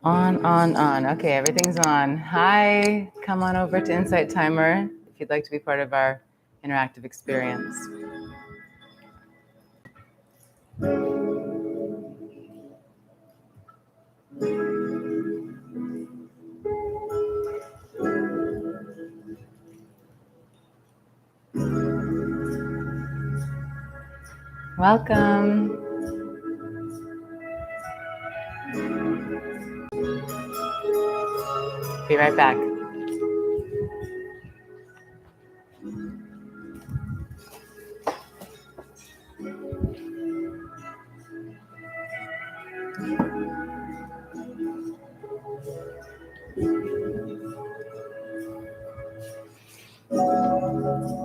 On. Okay, everything's on. Hi, come on over to Insight Timer if you'd like to be part of our interactive experience. Welcome. Be right back.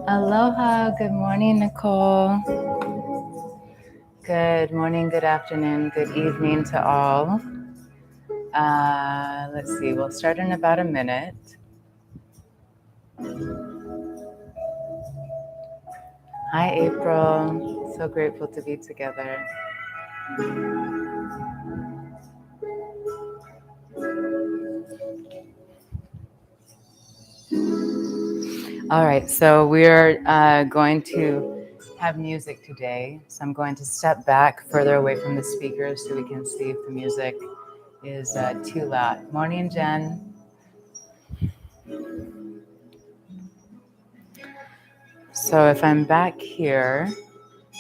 Aloha. Good morning, Nicole. Good morning, good afternoon, good evening to all. Let's see, we'll start in about a minute. Hi, April. So grateful to be together. All right, so we're going to have music today. So I'm going to step back further away from the speakers so we can see if the music is too loud. Morning, Jen. So if I'm back here,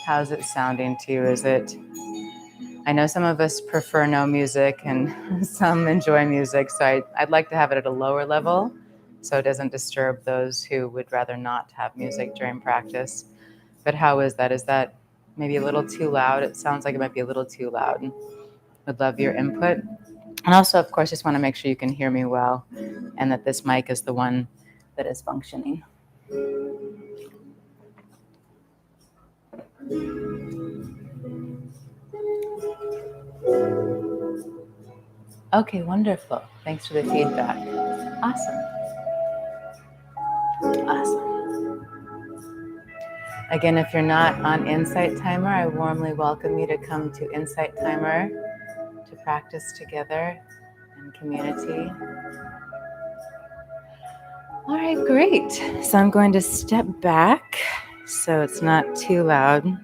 how's it sounding to you? I know some of us prefer no music and some enjoy music, so I'd like to have it at a lower level so it doesn't disturb those who would rather not have music during practice. But how is that? Is that maybe a little too loud? It sounds like it might be a little too loud. Would love your input. And also, of course, just want to make sure you can hear me well and that this mic is the one that is functioning. Okay, wonderful. Thanks for the feedback. Awesome. Again, if you're not on Insight Timer, I warmly welcome you to come to Insight Timer to practice together in community. All right, great. So I'm going to step back so it's not too loud.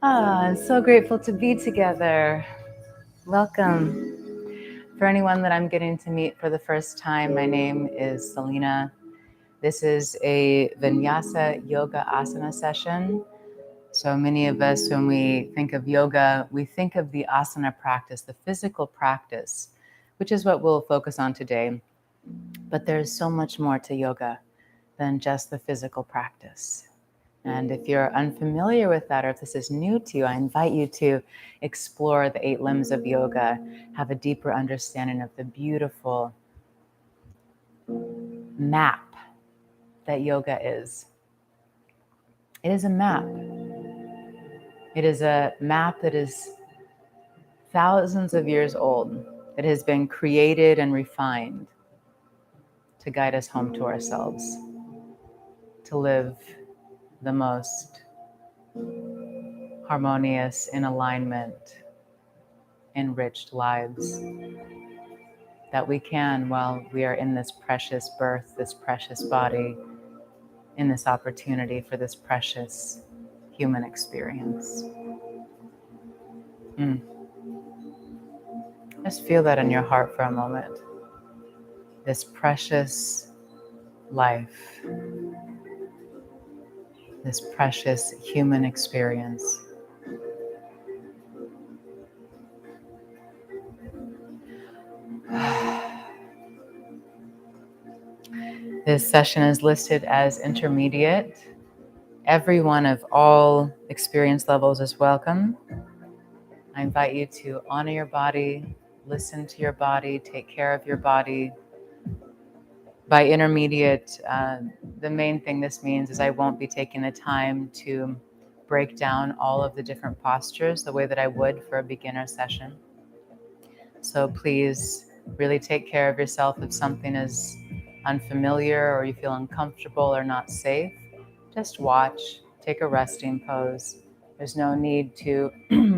I'm so grateful to be together. Welcome. For anyone that I'm getting to meet for the first time, my name is Selena. This is a Vinyasa yoga asana session. So many of us, when we think of yoga, we think of the asana practice, the physical practice, which is what we'll focus on today. But there's so much more to yoga than just the physical practice. And if you're unfamiliar with that, or if this is new to you, I invite you to explore the 8 limbs of yoga, have a deeper understanding of the beautiful map that yoga is. It is a map. It is a map that is thousands of years old, that has been created and refined to guide us home to ourselves, to live the most harmonious, in alignment, enriched lives that we can while we are in this precious birth, this precious body, in this opportunity for this precious human experience. Just feel that in your heart for a moment. This precious life, this precious human experience. This session is listed as intermediate. Everyone of all experience levels is welcome. I invite you to honor your body, listen to your body, take care of your body. By intermediate, the main thing this means is I won't be taking the time to break down all of the different postures the way that I would for a beginner session. So please really take care of yourself if something is unfamiliar or you feel uncomfortable or not safe. Just watch, take a resting pose. There's no need to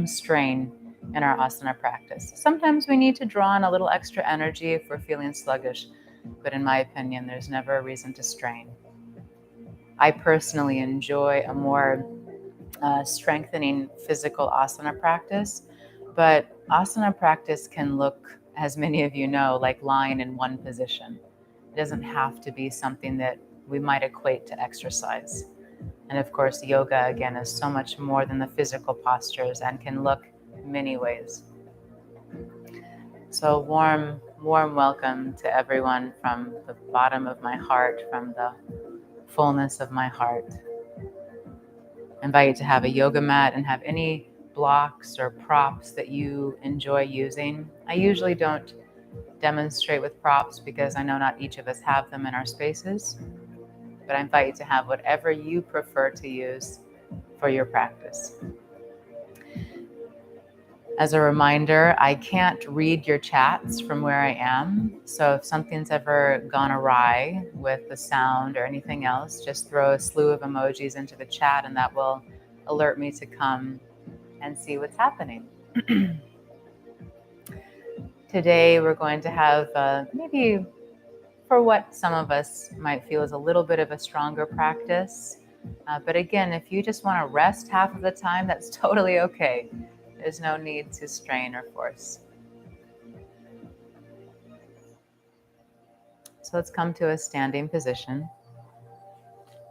strain. in our asana practice. Sometimes we need to draw on a little extra energy if we're feeling sluggish, but in my opinion, there's never a reason to strain. I personally enjoy a more strengthening physical asana practice, but asana practice can look, as many of you know, like lying in one position. It doesn't have to be something that we might equate to exercise. And of course, yoga, again, is so much more than the physical postures and can look many ways. So warm welcome to everyone from the bottom of my heart, from the fullness of my heart. I invite you to have a yoga mat and have any blocks or props that you enjoy using. I usually don't demonstrate with props because I know not each of us have them in our spaces, but I invite you to have whatever you prefer to use for your practice. As a reminder, I can't read your chats from where I am, so if something's ever gone awry with the sound or anything else, just throw a slew of emojis into the chat and that will alert me to come and see what's happening. Today we're going to have maybe for what some of us might feel is a little bit of a stronger practice. But again, if you just want to rest half of the time, that's totally okay. There's no need to strain or force. So let's come to a standing position.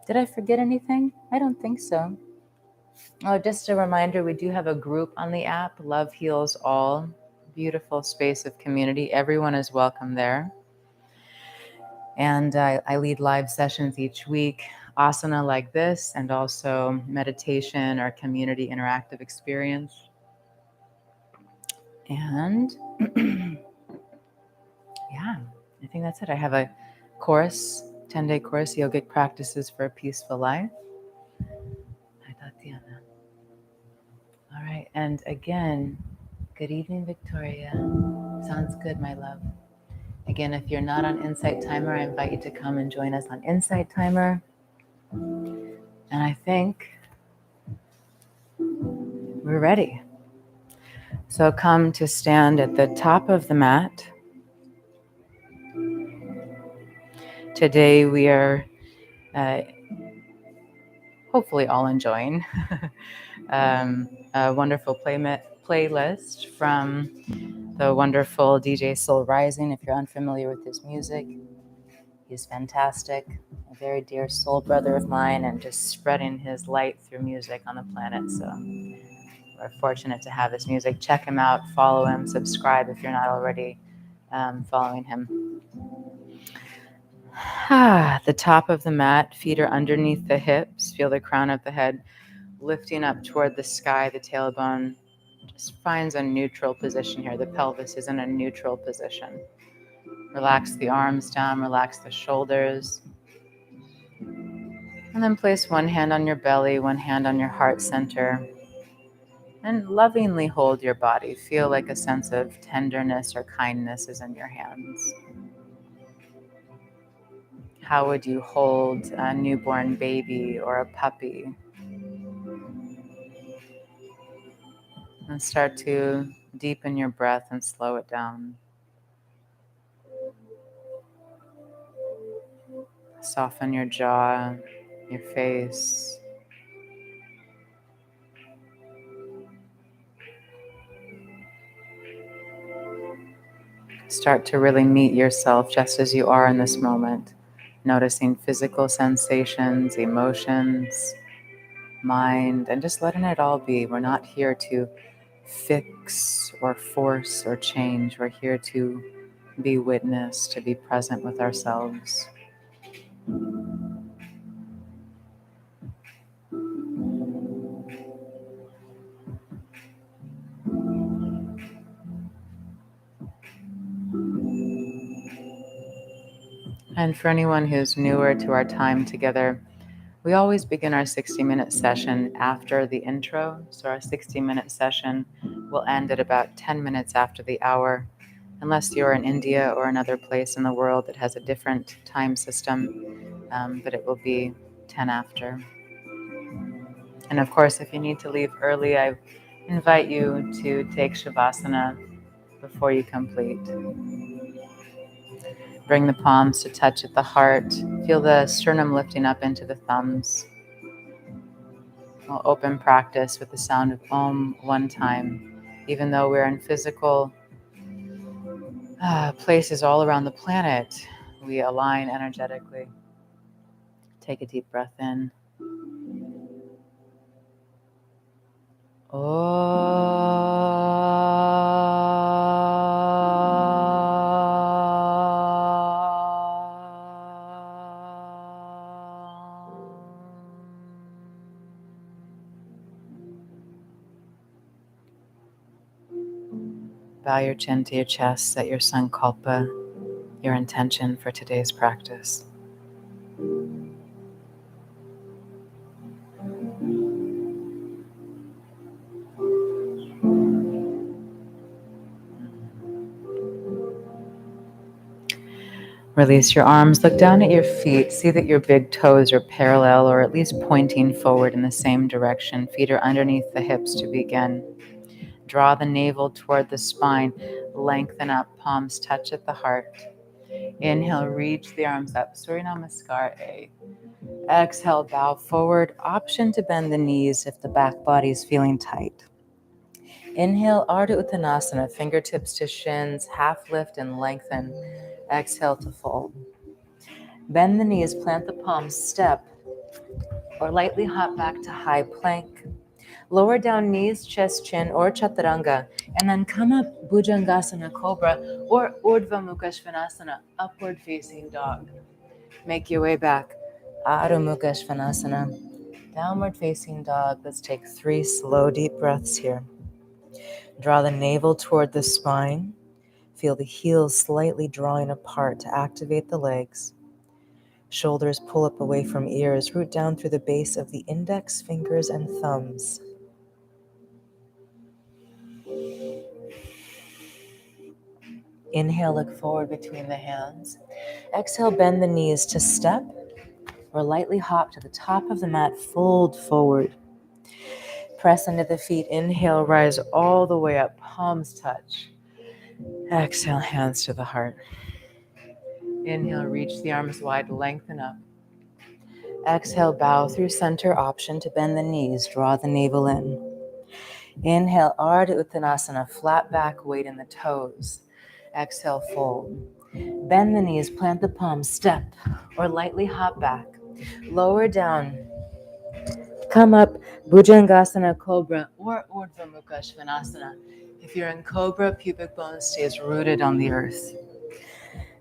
Did I forget anything? I don't think so. Oh, just a reminder, we do have a group on the app, Love Heals All. Beautiful space of community. Everyone is welcome there. And I lead live sessions each week, asana like this, and also meditation or community interactive experience. And yeah, I think that's it. I have a course, 10-day course, Yogic Practices for a Peaceful Life. All right, and again, good evening, Victoria. Sounds good, my love. Again, if you're not on Insight Timer, I invite you to come and join us on Insight Timer. And I think we're ready. So come to stand at the top of the mat. Today we are hopefully all enjoying a wonderful playlist from the wonderful DJ Soul Rising. If you're unfamiliar with his music, he's fantastic, a very dear soul brother of mine, and just spreading his light through music on the planet. So we're fortunate to have his music. Check him out, follow him, subscribe if you're not already following him. The top of the mat, feet are underneath the hips. Feel the crown of the head lifting up toward the sky. The tailbone just finds a neutral position here. The pelvis is in a neutral position. Relax the arms down, relax the shoulders. And then place one hand on your belly, one hand on your heart center. And lovingly hold your body. Feel like a sense of tenderness or kindness is in your hands. How would you hold a newborn baby or a puppy? And start to deepen your breath and slow it down. Soften your jaw, your face. Start to really meet yourself just as you are in this moment, noticing physical sensations, emotions, mind, and just letting it all be. We're not here to fix or force or change. We're here to be witness, to be present with ourselves. And for anyone who's newer to our time together, we always begin our 60-minute session after the intro. So our 60-minute session will end at about 10 minutes after the hour, unless you're in India or another place in the world that has a different time system, but it will be 10 after. And of course, if you need to leave early, I invite you to take Shavasana before you complete. Bring the palms to touch at the heart. Feel the sternum lifting up into the thumbs. We'll open practice with the sound of Om one time. Even though we're in physical places all around the planet, we align energetically. Take a deep breath in. Bow your chin to your chest, set your sankalpa, your intention for today's practice. Release your arms, look down at your feet, see that your big toes are parallel or at least pointing forward in the same direction. Feet are underneath the hips to begin. Draw the navel toward the spine, lengthen up, palms touch at the heart. Inhale, reach the arms up, Surya Namaskar A. Exhale, bow forward, option to bend the knees if the back body is feeling tight. Inhale, Ardha Uttanasana, fingertips to shins, half lift and lengthen. Exhale to fold. Bend the knees, plant the palms, step, or lightly hop back to high plank. Lower down knees, chest, chin, or chaturanga, and then come up Bhujangasana Cobra or Urdhva Mukha Svanasana, upward facing dog. Make your way back, Adho Mukha Svanasana, downward facing dog. Let's take 3 slow, deep breaths here. Draw the navel toward the spine. Feel the heels slightly drawing apart to activate the legs. Shoulders pull up away from ears, root down through the base of the index, fingers, and thumbs. Inhale, look forward between the hands. Exhale, bend the knees to step or lightly hop to the top of the mat, fold forward. Press into the feet. Inhale, rise all the way up, palms touch. Exhale, hands to the heart. Inhale, reach the arms wide, lengthen up. Exhale, bow through center, option to bend the knees, draw the navel in. Inhale, Ardha Uttanasana, flat back, weight in the toes. Exhale, fold. Bend the knees, plant the palms, step, or lightly hop back. Lower down. Come up, Bhujangasana Cobra or Urdhva Mukha Svanasana. If you're in Cobra, pubic bone stays rooted on the earth.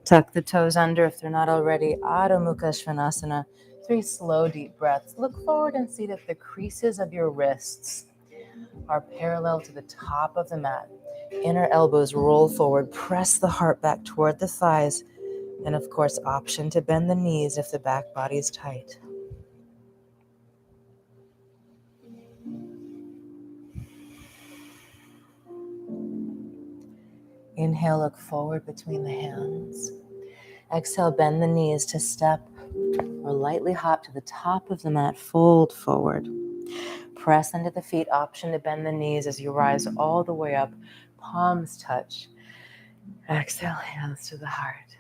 Tuck the toes under if they're not already. Adho Mukha Svanasana. 3 slow, deep breaths. Look forward and see that the creases of your wrists are parallel to the top of the mat. Inner elbows roll forward. Press the heart back toward the thighs. And of course, option to bend the knees if the back body is tight. Inhale, look forward between the hands. Exhale, bend the knees to step or lightly hop to the top of the mat, fold forward. Press into the feet, option to bend the knees as you rise all the way up, palms touch. Exhale, hands to the heart.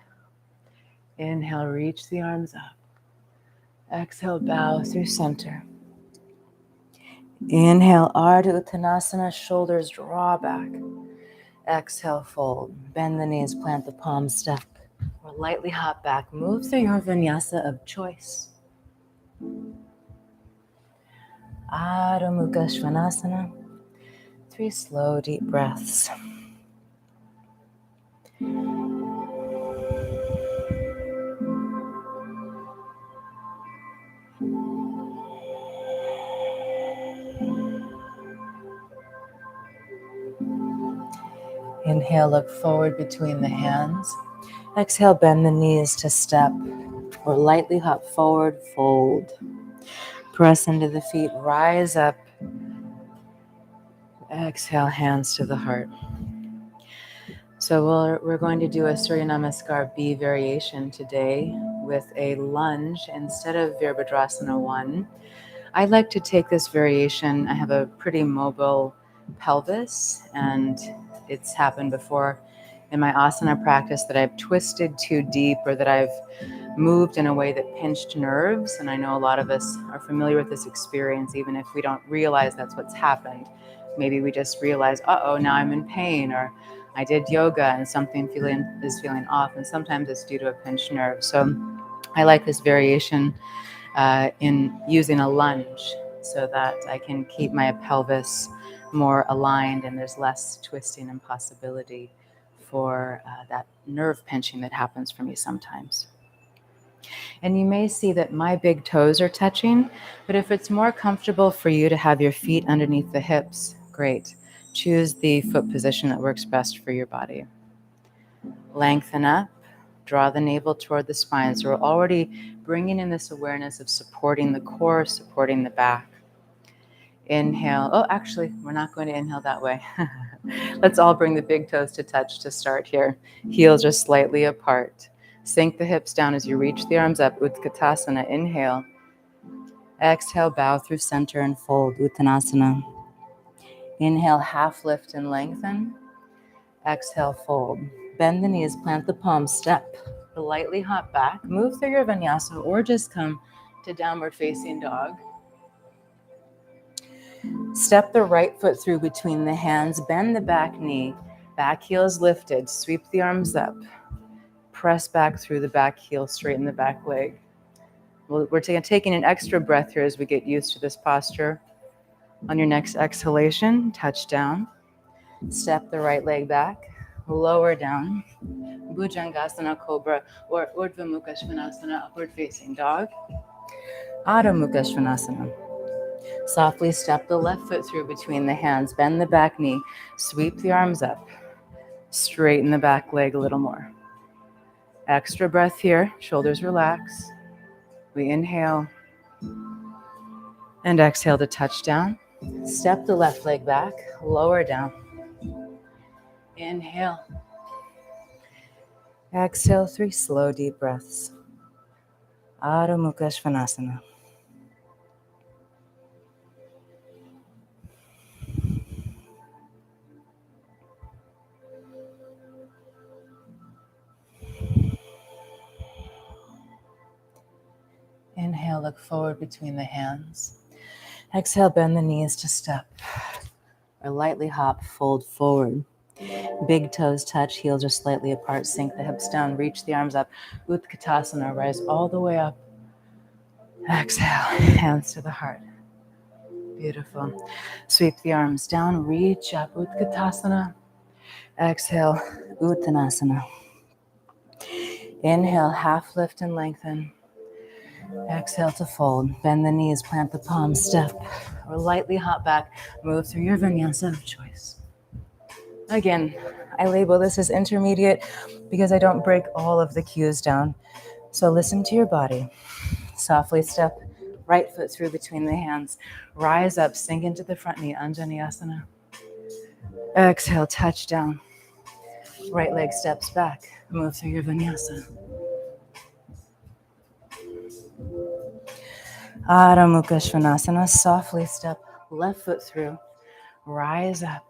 Inhale, reach the arms up. Exhale, bow through center. Inhale, Ardha Uttanasana, shoulders draw back. Exhale, fold. Bend the knees, plant the palms, step, or lightly hop back. Move through your vinyasa of choice. Adho Mukha Svanasana. 3 slow, deep breaths. Inhale, look forward between the hands. Exhale, bend the knees to step or lightly hop forward, fold. Press into the feet, rise up. Exhale, hands to the heart. So we're going to do a Surya Namaskar B variation today with a lunge instead of Virabhadrasana 1. I like to take this variation. I have a pretty mobile pelvis, and it's happened before in my asana practice that I've twisted too deep or that I've moved in a way that pinched nerves. And I know a lot of us are familiar with this experience, even if we don't realize that's what's happened. Maybe we just realize, uh-oh, now I'm in pain, or I did yoga and something is feeling off. And sometimes it's due to a pinched nerve. So I like this variation in using a lunge so that I can keep my pelvis more aligned and there's less twisting and possibility for that nerve pinching that happens for me sometimes. And you may see that my big toes are touching, but if it's more comfortable for you to have your feet underneath the hips, great. Choose the foot position that works best for your body. Lengthen up, draw the navel toward the spine. So we're already bringing in this awareness of supporting the core, supporting the back. Inhale. Oh, actually, we're not going to inhale that way. Let's all bring the big toes to touch to start here. Heels are slightly apart. Sink the hips down as you reach the arms up. Utkatasana. Inhale. Exhale, bow through center and fold. Uttanasana. Inhale, half lift and lengthen. Exhale, fold. Bend the knees, plant the palms, step. Lightly hop back. Move through your vinyasa or just come to downward facing dog. Step the right foot through between the hands. Bend the back knee. Back heel is lifted. Sweep the arms up. Press back through the back heel, straighten the back leg. We're taking an extra breath here as we get used to this posture. On your next exhalation, touch down. Step the right leg back. Lower down. Bhujangasana Cobra or Urdhva Mukha Svanasana, upward facing dog. Adho Mukha Svanasana. Softly step the left foot through between the hands. Bend the back knee. Sweep the arms up. Straighten the back leg a little more. Extra breath here. Shoulders relax. We inhale and exhale to touch down. Step the left leg back. Lower down. Inhale. Exhale, 3 slow, deep breaths. Adho Mukha Svanasana. Inhale, look forward between the hands. Exhale, bend the knees to step. Or lightly hop, fold forward. Big toes touch, heels are slightly apart. Sink the hips down, reach the arms up. Utkatasana, rise all the way up. Exhale, hands to the heart. Beautiful. Sweep the arms down, reach up. Utkatasana. Exhale, Uttanasana. Inhale, half lift and lengthen. Exhale to fold. Bend the knees, plant the palms, step. Or lightly hop back. Move through your vinyasa of choice. Again, I label this as intermediate because I don't break all of the cues down. So listen to your body. Softly step right foot through between the hands. Rise up, sink into the front knee, Anjaneyasana. Exhale, touch down. Right leg steps back. Move through your vinyasa. Adho Mukha Svanasana. Softly step left foot through. Rise up.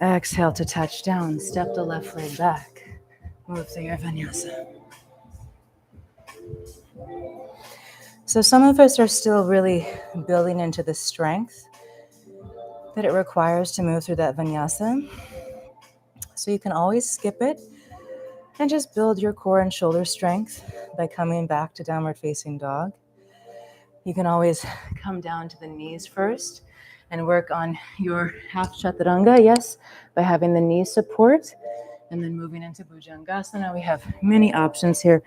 Exhale to touch down. Step the left leg back. Move through your vinyasa. So some of us are still really building into the strength that it requires to move through that vinyasa. So you can always skip it and just build your core and shoulder strength by coming back to downward facing dog. You can always come down to the knees first and work on your half chaturanga, yes, by having the knee support and then moving into Bhujangasana. We have many options here.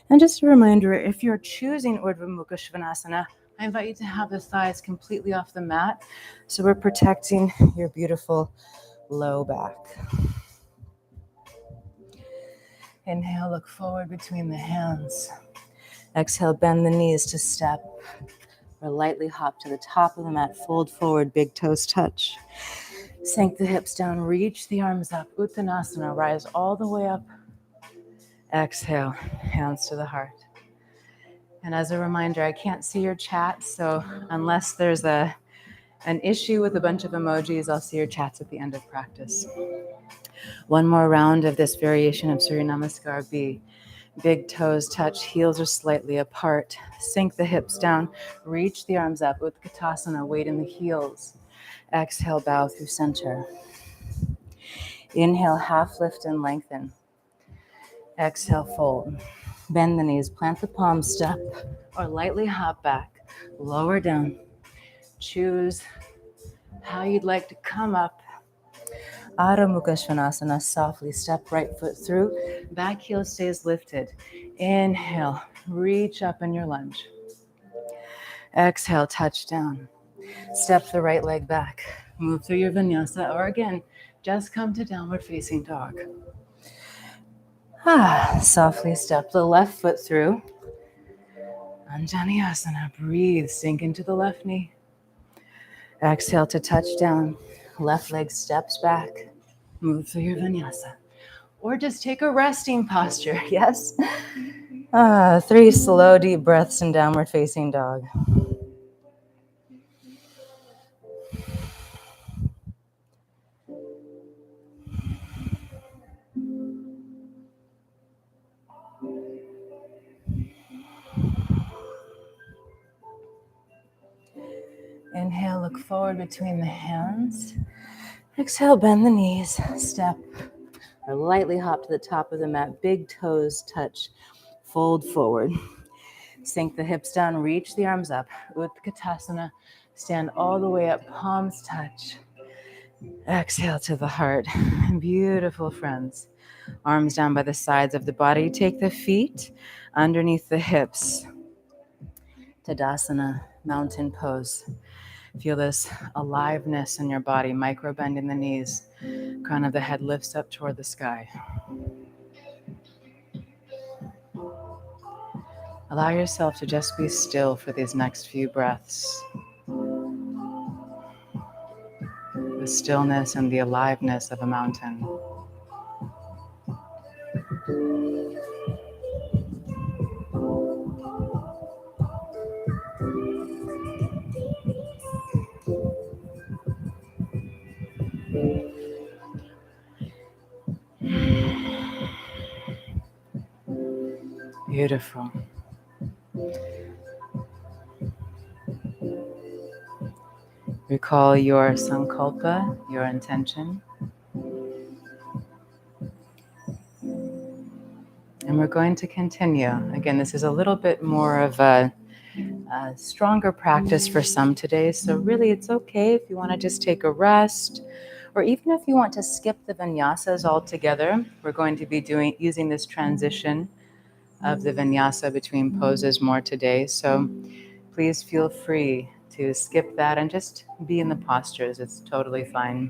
And just a reminder, if you're choosing Urdhva Mukha Svanasana, I invite you to have the thighs completely off the mat. So we're protecting your beautiful low back. Inhale, look forward between the hands. Exhale, bend the knees to step. Or lightly hop to the top of the mat, fold forward, big toes touch. Sink the hips down, reach the arms up. Uttanasana, rise all the way up. Exhale, hands to the heart. And as a reminder, I can't see your chat, so unless there's a an issue with a bunch of emojis, I'll see your chats at the end of practice. One more round of this variation of Surya Namaskar B. Big toes touch, heels are slightly apart. Sink the hips down, reach the arms up. Utkatasana, weight in the heels. Exhale, bow through center. Inhale, half lift and lengthen. Exhale, fold. Bend the knees, plant the palms, step, or lightly hop back. Lower down. Choose how you'd like to come up. Adho Mukha Svanasana, softly step right foot through. Back heel stays lifted. Inhale, reach up in your lunge. Exhale, touch down. Step the right leg back. Move through your vinyasa, or again, just come to downward facing dog. Softly step the left foot through. Anjaneyasana, breathe, sink into the left knee. Exhale to touch down. Left leg steps back. Move through your vinyasa. Or just take a resting posture, yes? 3 slow, deep breaths in downward facing dog. Inhale, look forward between the hands. Exhale, bend the knees, step, or lightly hop to the top of the mat. Big toes touch, fold forward. Sink the hips down, reach the arms up. Utkatasana, stand all the way up, palms touch. Exhale to the heart. Beautiful, friends. Arms down by the sides of the body. Take the feet underneath the hips. Tadasana, mountain pose. Feel this aliveness in your body, micro bend in the knees. Crown of the head lifts up toward the sky. Allow yourself to just be still for these next few breaths. The stillness and the aliveness of a mountain. Beautiful. Recall your sankalpa, your intention. And we're going to continue. Again, this is a little bit more of a stronger practice for some today. So really it's okay if you want to just take a rest, or even if you want to skip the vinyasas altogether. We're going to be using this transition of the vinyasa between poses more today. So please feel free to skip that and just be in the postures. It's totally fine.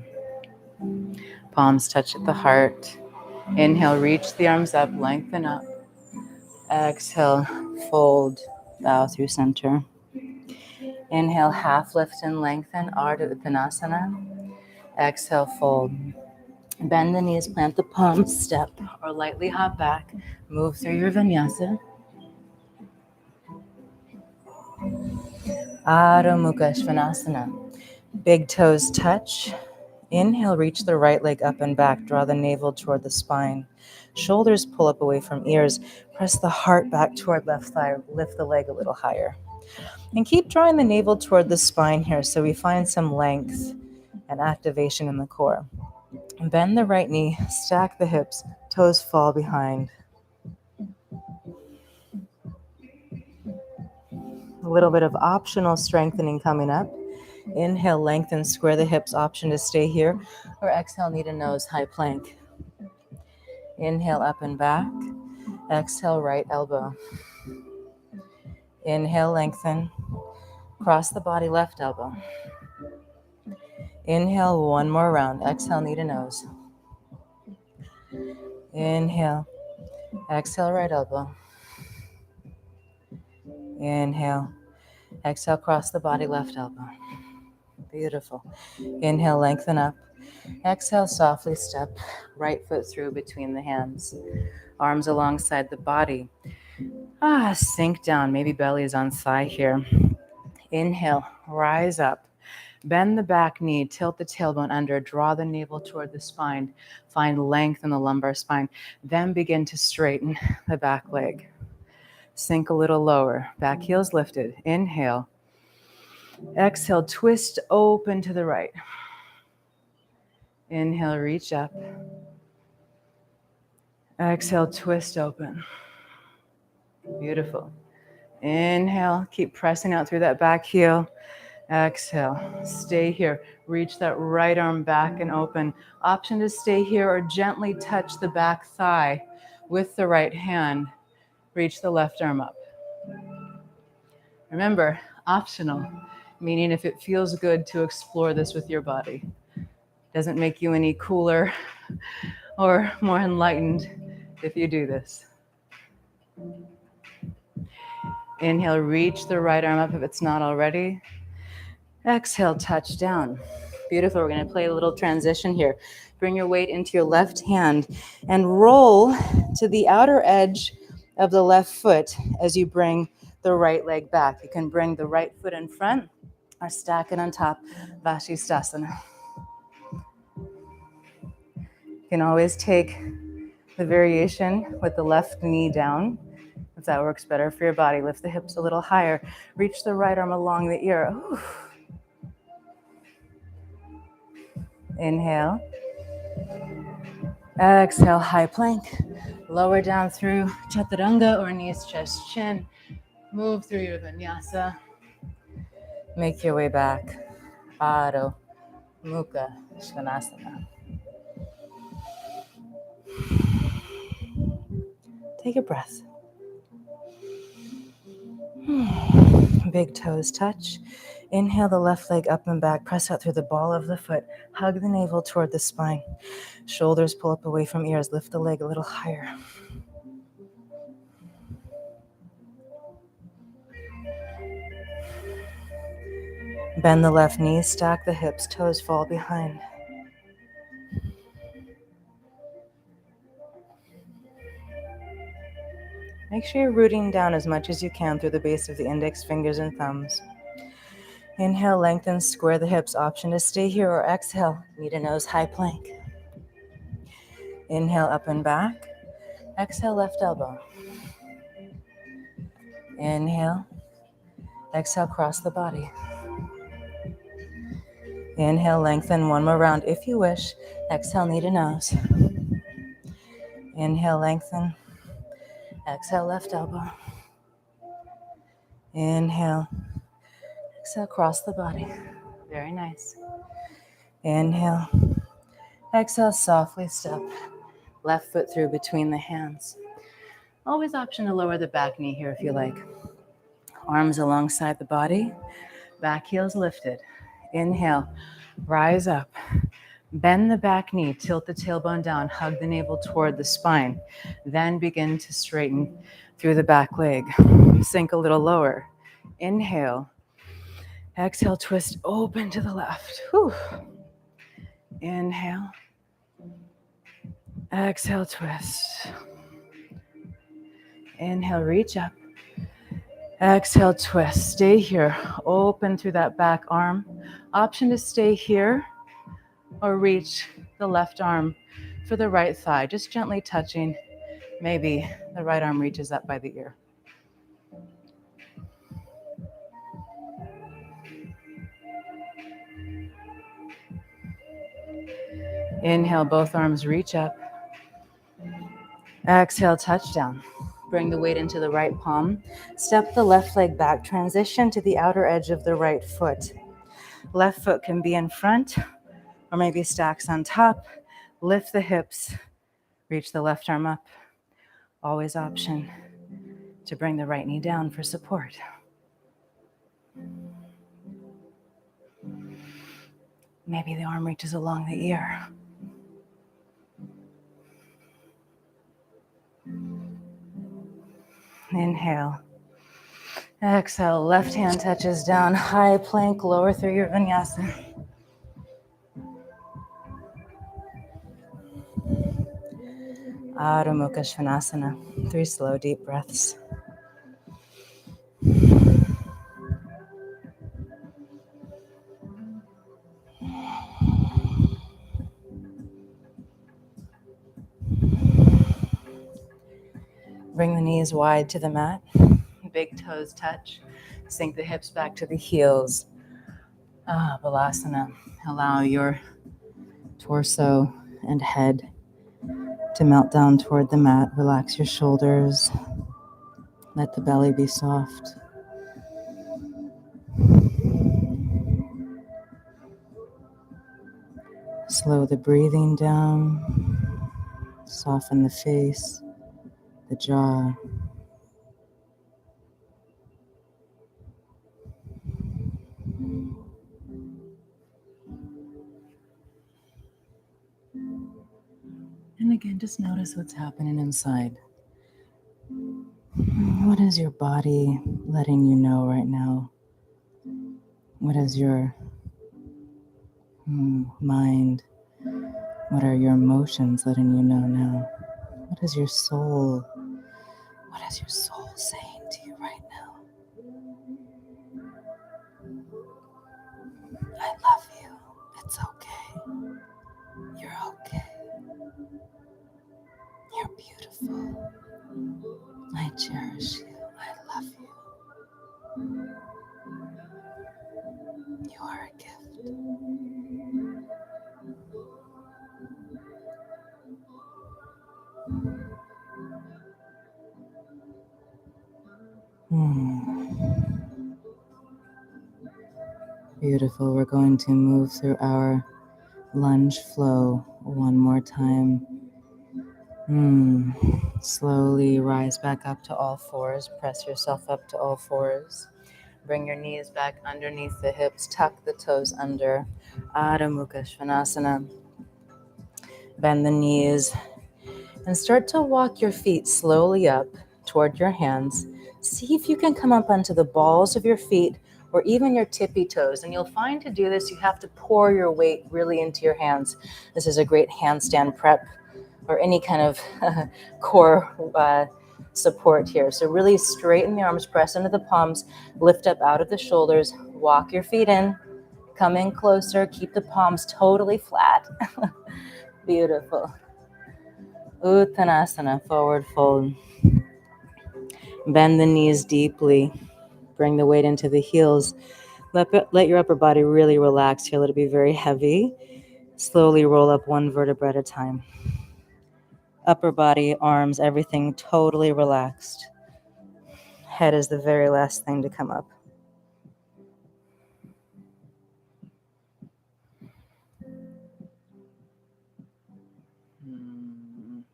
Palms touch at the heart. Inhale, reach the arms up, lengthen up. Exhale, fold, bow through center. Inhale, half lift and lengthen, Ardha Uttanasana. Exhale, fold. Bend the knees, plant the palms, step, or lightly hop back. Move through your vinyasa. Adho Mukha Svanasana. Big toes touch. Inhale, reach the right leg up and back. Draw the navel toward the spine. Shoulders pull up away from ears. Press the heart back toward left thigh. Lift the leg a little higher. And keep drawing the navel toward the spine here so we find some length and activation in the core. Bend the right knee, stack the hips, toes fall behind. A little bit of optional strengthening coming up. Inhale, lengthen, square the hips, option to stay here, or exhale, knee to nose, high plank. Inhale, up and back. Exhale, right elbow. Inhale, lengthen. Cross the body, left elbow. Inhale, one more round. Exhale, knee to nose. Inhale. Exhale, right elbow. Inhale. Exhale, cross the body, left elbow. Beautiful. Inhale, lengthen up. Exhale, softly step right foot through between the hands. Arms alongside the body. Sink down. Maybe belly is on thigh here. Inhale, rise up. Bend the back knee, tilt the tailbone under, draw the navel toward the spine, find length in the lumbar spine, then begin to straighten the back leg. Sink a little lower, back heels lifted. Inhale. Exhale, twist open to the right. Inhale, reach up. Exhale, twist open. Beautiful. Inhale, keep pressing out through that back heel. Exhale, stay here. Reach that right arm back and open. Option to stay here or gently touch the back thigh with the right hand. Reach the left arm up. Remember, optional, meaning if it feels good to explore this with your body. Doesn't make you any cooler or more enlightened if you do this. Inhale, reach the right arm up if it's not already. Exhale, touch down. Beautiful. We're going to play a little transition here. Bring your weight into your left hand and roll to the outer edge of the left foot as you bring the right leg back. You can bring the right foot in front or stack it on top, Vashisthasana. You can always take the variation with the left knee down. If that works better for your body, lift the hips a little higher. Reach the right arm along the ear. Ooh. Inhale. Exhale, high plank. Lower down through chaturanga or knees, chest, chin. Move through your vinyasa. Make your way back. Adho Mukha Svanasana. Take a breath. Big toes touch. Inhale the left leg up and back. Press out through the ball of the foot. Hug the navel toward the spine. Shoulders pull up away from ears. Lift the leg a little higher. Bend the left knee. Stack the hips. Toes fall behind. Make sure you're rooting down as much as you can through the base of the index fingers and thumbs. Inhale, lengthen, square the hips. Option to stay here or exhale. Knee to nose, high plank. Inhale, up and back. Exhale, left elbow. Inhale. Exhale, cross the body. Inhale, lengthen, one more round if you wish. Exhale, knee to nose. Inhale, lengthen. Exhale, left elbow. Inhale. Exhale, cross the body. Very nice. Inhale. Exhale, softly step. Left foot through between the hands. Always option to lower the back knee here if you like. Arms alongside the body. Back heels lifted. Inhale. Rise up. Bend the back knee. Tilt the tailbone down. Hug the navel toward the spine. Then begin to straighten through the back leg. Sink a little lower. Inhale. Exhale, twist open to the left. Whew. Inhale. Exhale, twist. Inhale, reach up. Exhale, twist. Stay here. Open through that back arm. Option to stay here or reach the left arm for the right thigh. Just gently touching. Maybe the right arm reaches up by the ear. Inhale, both arms reach up. Exhale, touch down. Bring the weight into the right palm. Step the left leg back. Transition to the outer edge of the right foot. Left foot can be in front or maybe stacks on top. Lift the hips. Reach the left arm up. Always option to bring the right knee down for support. Maybe the arm reaches along the ear. Inhale. Exhale, left hand touches down, high plank, lower through your vinyasa. Adho Mukha Svanasana. 3 slow, deep breaths. Bring the knees wide to the mat. Big toes touch. Sink the hips back to the heels. Balasana. Allow your torso and head to melt down toward the mat. Relax your shoulders. Let the belly be soft. Slow the breathing down. Soften the face, the jaw. And again, just notice what's happening inside. What is your body letting you know right now? What is your mind? What are your emotions letting you know now? What is your soul? What is your soul saying to you right now? I love you. It's okay. You're okay. You're beautiful. I cherish you. I love you. You are a gift. Beautiful. We're going to move through our lunge flow one more time. Slowly rise back up to all fours. Press yourself up to all fours. Bring your knees back underneath the hips. Tuck the toes under. Adho Mukha Svanasana. Bend the knees and start to walk your feet slowly up toward your hands. See if you can come up onto the balls of your feet or even your tippy toes. And you'll find to do this, you have to pour your weight really into your hands. This is a great handstand prep or any kind of core support here. So really straighten the arms, press into the palms, lift up out of the shoulders, walk your feet in, come in closer, keep the palms totally flat. Beautiful. Uttanasana, forward fold. Bend the knees deeply. Bring the weight into the heels. Let your upper body really relax here. Let it be very heavy. Slowly roll up one vertebra at a time. Upper body, arms, everything totally relaxed. Head is the very last thing to come up.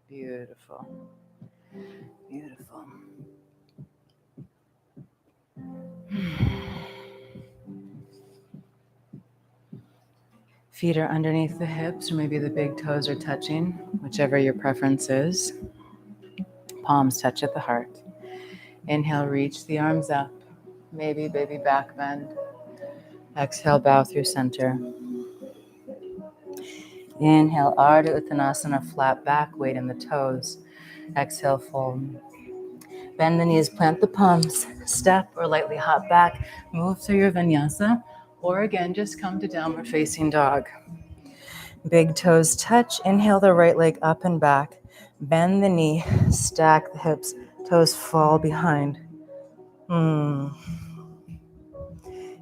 Beautiful. Beautiful. Feet are underneath the hips, or maybe the big toes are touching, whichever your preference is. Palms touch at the heart. Inhale, reach the arms up. Maybe baby back bend. Exhale, bow through center. Inhale, Ardha Uttanasana, flat back, weight in the toes. Exhale, fold. Bend the knees, plant the palms, step or lightly hop back, move through your vinyasa, or again, just come to downward facing dog. Big toes touch. Inhale the right leg up and back. Bend the knee, stack the hips, toes fall behind.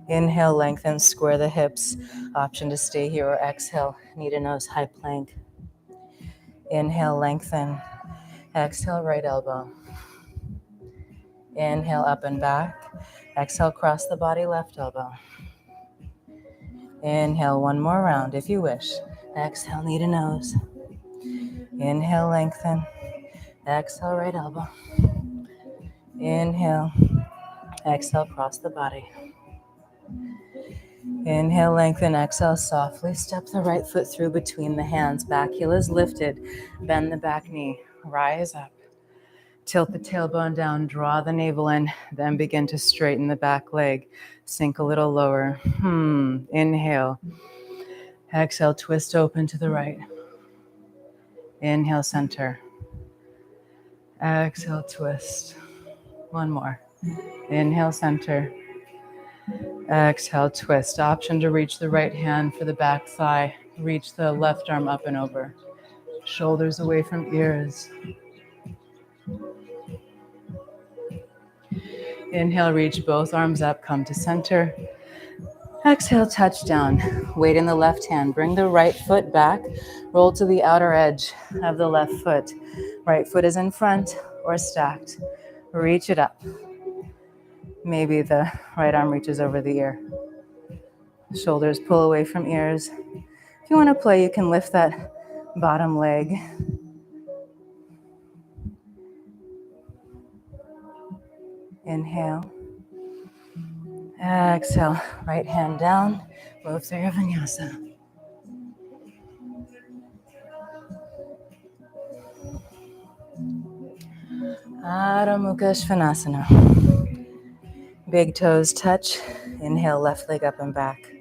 Inhale, lengthen, square the hips. Option to stay here or exhale, knee to nose, high plank. Inhale, lengthen. Exhale, right elbow. Inhale, up and back. Exhale, cross the body, left elbow. Inhale, one more round if you wish. Exhale, knee to nose. Inhale, lengthen. Exhale, right elbow. Inhale. Exhale, cross the body. Inhale, lengthen. Exhale, softly step the right foot through between the hands. Back heel is lifted. Bend the back knee. Rise up. Tilt the tailbone down. Draw the navel in. Then begin to straighten the back leg. Sink a little lower. Inhale. Exhale, twist open to the right. Inhale, center. Exhale, twist. One more. Inhale, center. Exhale, twist. Option to reach the right hand for the back thigh. Reach the left arm up and over. Shoulders away from ears. Inhale, reach both arms up, come to center. Exhale, touch down. Weight in the left hand. Bring the right foot back. Roll to the outer edge of the left foot. Right foot is in front or stacked. Reach it up. Maybe the right arm reaches over the ear. Shoulders pull away from ears. If you want to play, you can lift that bottom leg. Inhale. Exhale. Right hand down. Move through your vinyasa. Adho Mukha Svanasana. Big toes touch. Inhale, left leg up and back.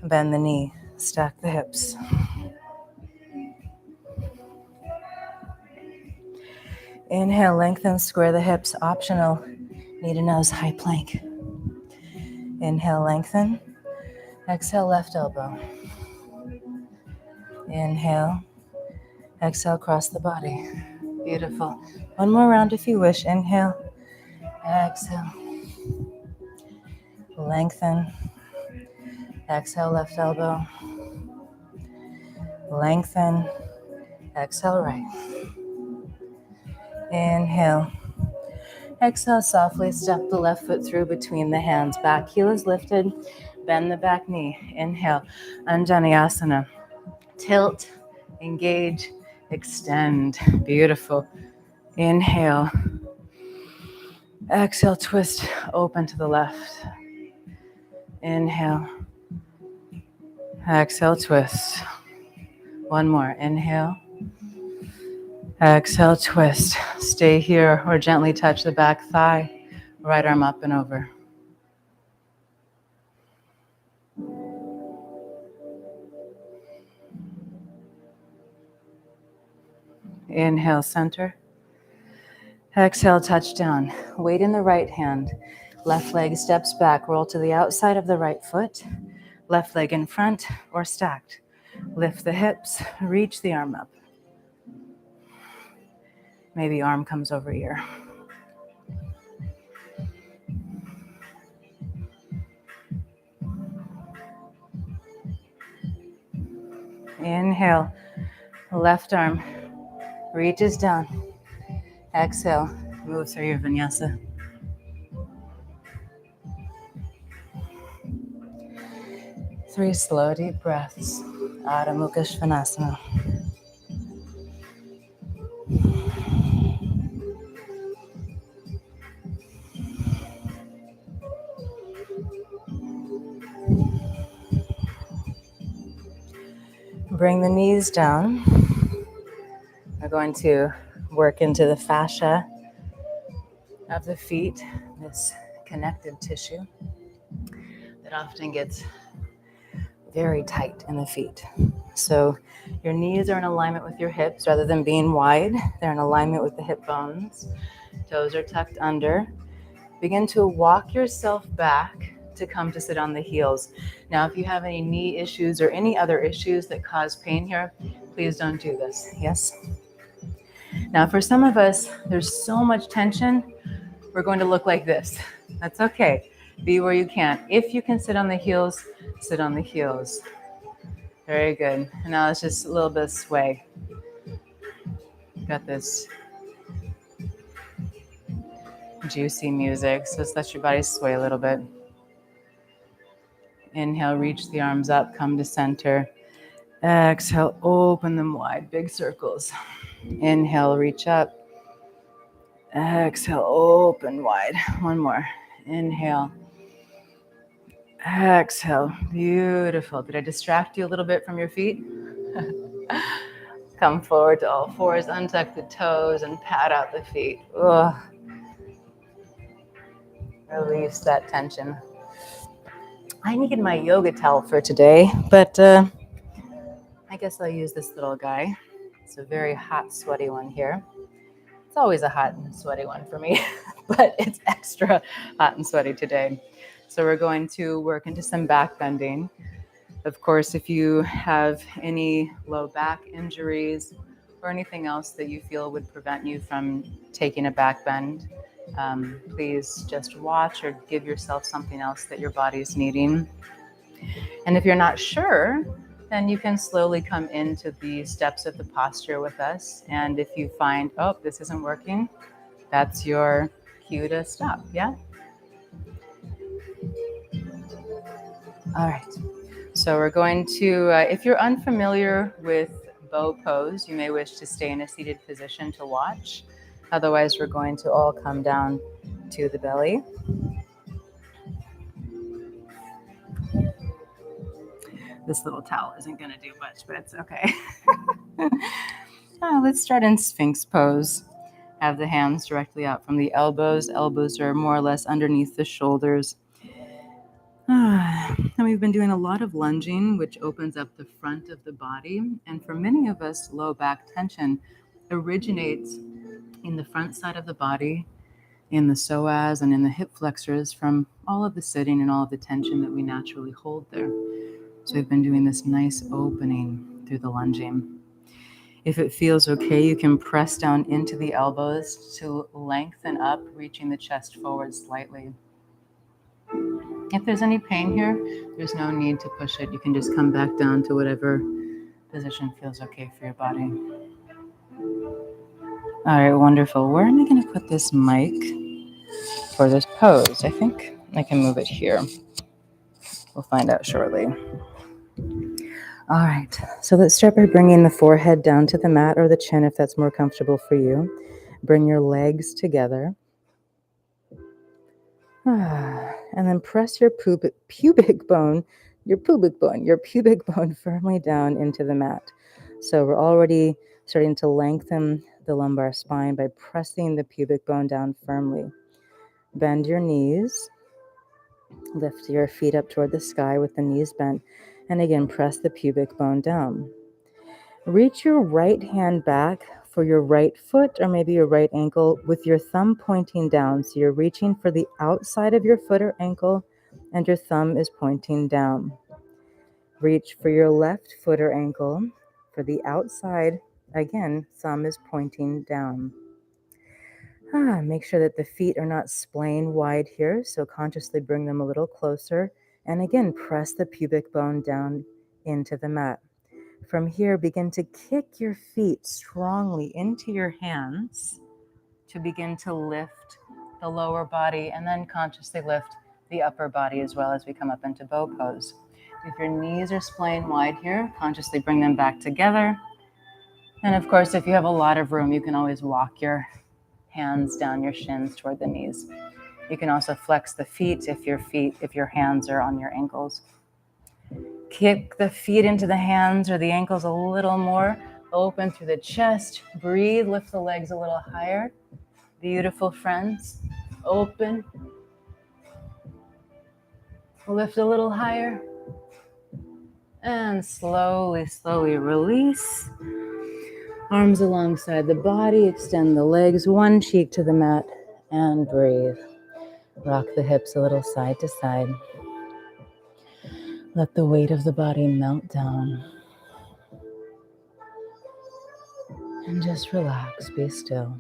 Bend the knee. Stack the hips. Inhale, lengthen, square the hips. Optional, knee to nose, high plank. Inhale, lengthen. Exhale, left elbow. Inhale. Exhale, cross the body. Beautiful. One more round if you wish. Inhale. Exhale. Lengthen. Exhale, left elbow. Lengthen. Exhale, right. Inhale. Exhale, softly step the left foot through between the hands. Back heel is lifted. Bend the back knee. Inhale. Anjaneyasana. Tilt, engage, extend. Beautiful. Inhale. Exhale, twist, open to the left. Inhale. Exhale, twist. One more. Inhale. Exhale, twist. Stay here or gently touch the back thigh. Right arm up and over. Inhale, center. Exhale, touch down. Weight in the right hand. Left leg steps back. Roll to the outside of the right foot. Left leg in front or stacked. Lift the hips. Reach the arm up. Maybe arm comes over ear. Inhale. Left arm reaches down. Exhale. Move through your vinyasa. Three slow, deep breaths. Adho Mukha Svanasana. Bring the knees down. We're going to work into the fascia of the feet, this connective tissue that often gets very tight in the feet. So your knees are in alignment with your hips rather than being wide. They're in alignment with the hip bones. Toes are tucked under. Begin to walk yourself back to come to sit on the heels. Now, if you have any knee issues or any other issues that cause pain here, please don't do this. Yes? Now, for some of us, there's so much tension, we're going to look like this. That's okay. Be where you can. If you can sit on the heels, sit on the heels. Very good. And now it's just a little bit of sway. Got this juicy music, so just let your body sway a little bit. Inhale, reach the arms up, come to center. Exhale, open them wide, big circles. Inhale, reach up. Exhale, open wide. One more. Inhale. Exhale. Beautiful. Did I distract you a little bit from your feet? Come forward to all fours, untuck the toes, and pat out the feet. Ugh. Release that tension. I needed my yoga towel for today, but I guess I'll use this little guy. It's a very hot, sweaty one here. It's always a hot and sweaty one for me, but it's extra hot and sweaty today. So we're going to work into some back bending. Of course, if you have any low back injuries or anything else that you feel would prevent you from taking a back bend, Please just watch or give yourself something else that your body's needing. And if you're not sure, then you can slowly come into the steps of the posture with us. And if you find, oh, this isn't working, that's your cue to stop. Yeah? All right. So we're going to, if you're unfamiliar with bow pose, you may wish to stay in a seated position to watch. Otherwise, we're going to all come down to the belly. This little towel isn't going to do much, but it's okay. Let's start in Sphinx pose. Have the hands directly out from the elbows. Elbows are more or less underneath the shoulders. And we've been doing a lot of lunging, which opens up the front of the body. And for many of us, low back tension originates in the front side of the body, in the psoas and in the hip flexors from all of the sitting and all of the tension that we naturally hold there. So we've been doing this nice opening through the lunging. If it feels okay, you can press down into the elbows to lengthen up, reaching the chest forward slightly. If there's any pain here, there's no need to push it. You can just come back down to whatever position feels okay for your body. All right, wonderful. Where am I going to put this mic for this pose? I think I can move it here. We'll find out shortly. All right, so let's start by bringing the forehead down to the mat or the chin if that's more comfortable for you. Bring your legs together. And then press your pubic bone firmly down into the mat. So we're already starting to lengthen the lumbar spine by pressing the pubic bone down firmly. Bend your knees. Lift your feet up toward the sky with the knees bent. And again, press the pubic bone down. Reach your right hand back for your right foot or maybe your right ankle with your thumb pointing down. So you're reaching for the outside of your foot or ankle and your thumb is pointing down. Reach for your left foot or ankle for the outside. Again, thumb is pointing down. Make sure that the feet are not splaying wide here. So consciously bring them a little closer. And again, press the pubic bone down into the mat. From here, begin to kick your feet strongly into your hands to begin to lift the lower body and then consciously lift the upper body as well as we come up into bow pose. If your knees are splaying wide here, consciously bring them back together. And of course, if you have a lot of room, you can always walk your hands down your shins toward the knees. You can also flex the feet if your hands are on your ankles. Kick the feet into the hands or the ankles a little more. Open through the chest. Breathe. Lift the legs a little higher. Beautiful, friends. Open. Lift a little higher. And slowly, slowly release. Arms alongside the body. Extend the legs, one cheek to the mat. And breathe. Rock the hips a little side to side. Let the weight of the body melt down. And just relax, be still.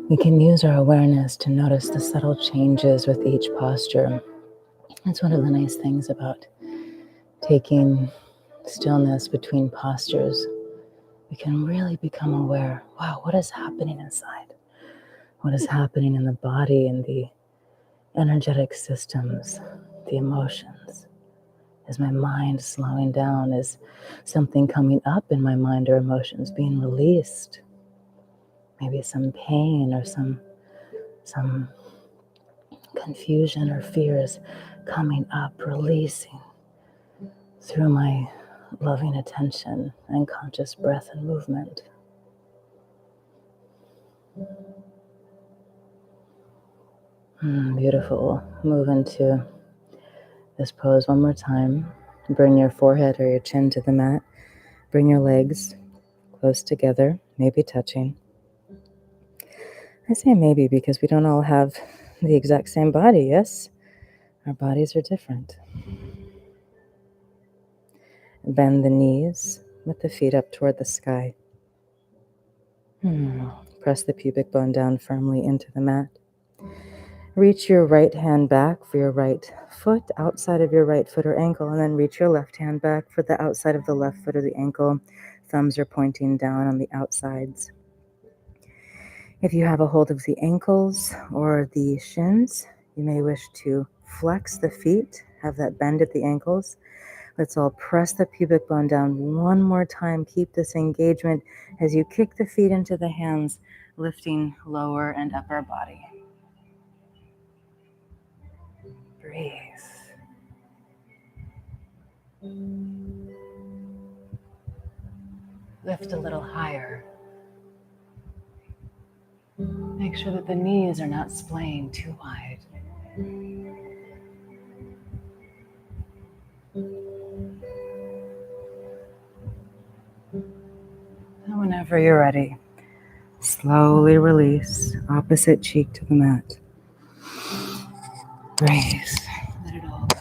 We can use our awareness to notice the subtle changes with each posture. That's one of the nice things about taking stillness between postures. We can really become aware, wow, what is happening inside? What is happening in the body and the energetic systems, the emotions? Is my mind slowing down? Is something coming up in my mind or emotions being released? Maybe some pain or some confusion or fears coming up, releasing through my loving attention and conscious breath and movement. Beautiful. Move into this pose one more time. Bring your forehead or your chin to the mat. Bring your legs close together, maybe touching. I say maybe because we don't all have the exact same body, yes? Our bodies are different. Bend the knees with the feet up toward the sky. Press the pubic bone down firmly into the mat. Reach your right hand back for your right foot, outside of your right foot or ankle, and then reach your left hand back for the outside of the left foot or the ankle. Thumbs are pointing down on the outsides. If you have a hold of the ankles or the shins, you may wish to flex the feet, have that bend at the ankles. Let's all press the pubic bone down one more time. Keep this engagement as you kick the feet into the hands, lifting lower and upper body. Breathe. Lift a little higher. Make sure that the knees are not splaying too wide. And whenever you're ready, slowly release, opposite cheek to the mat. Breathe. Let it all go.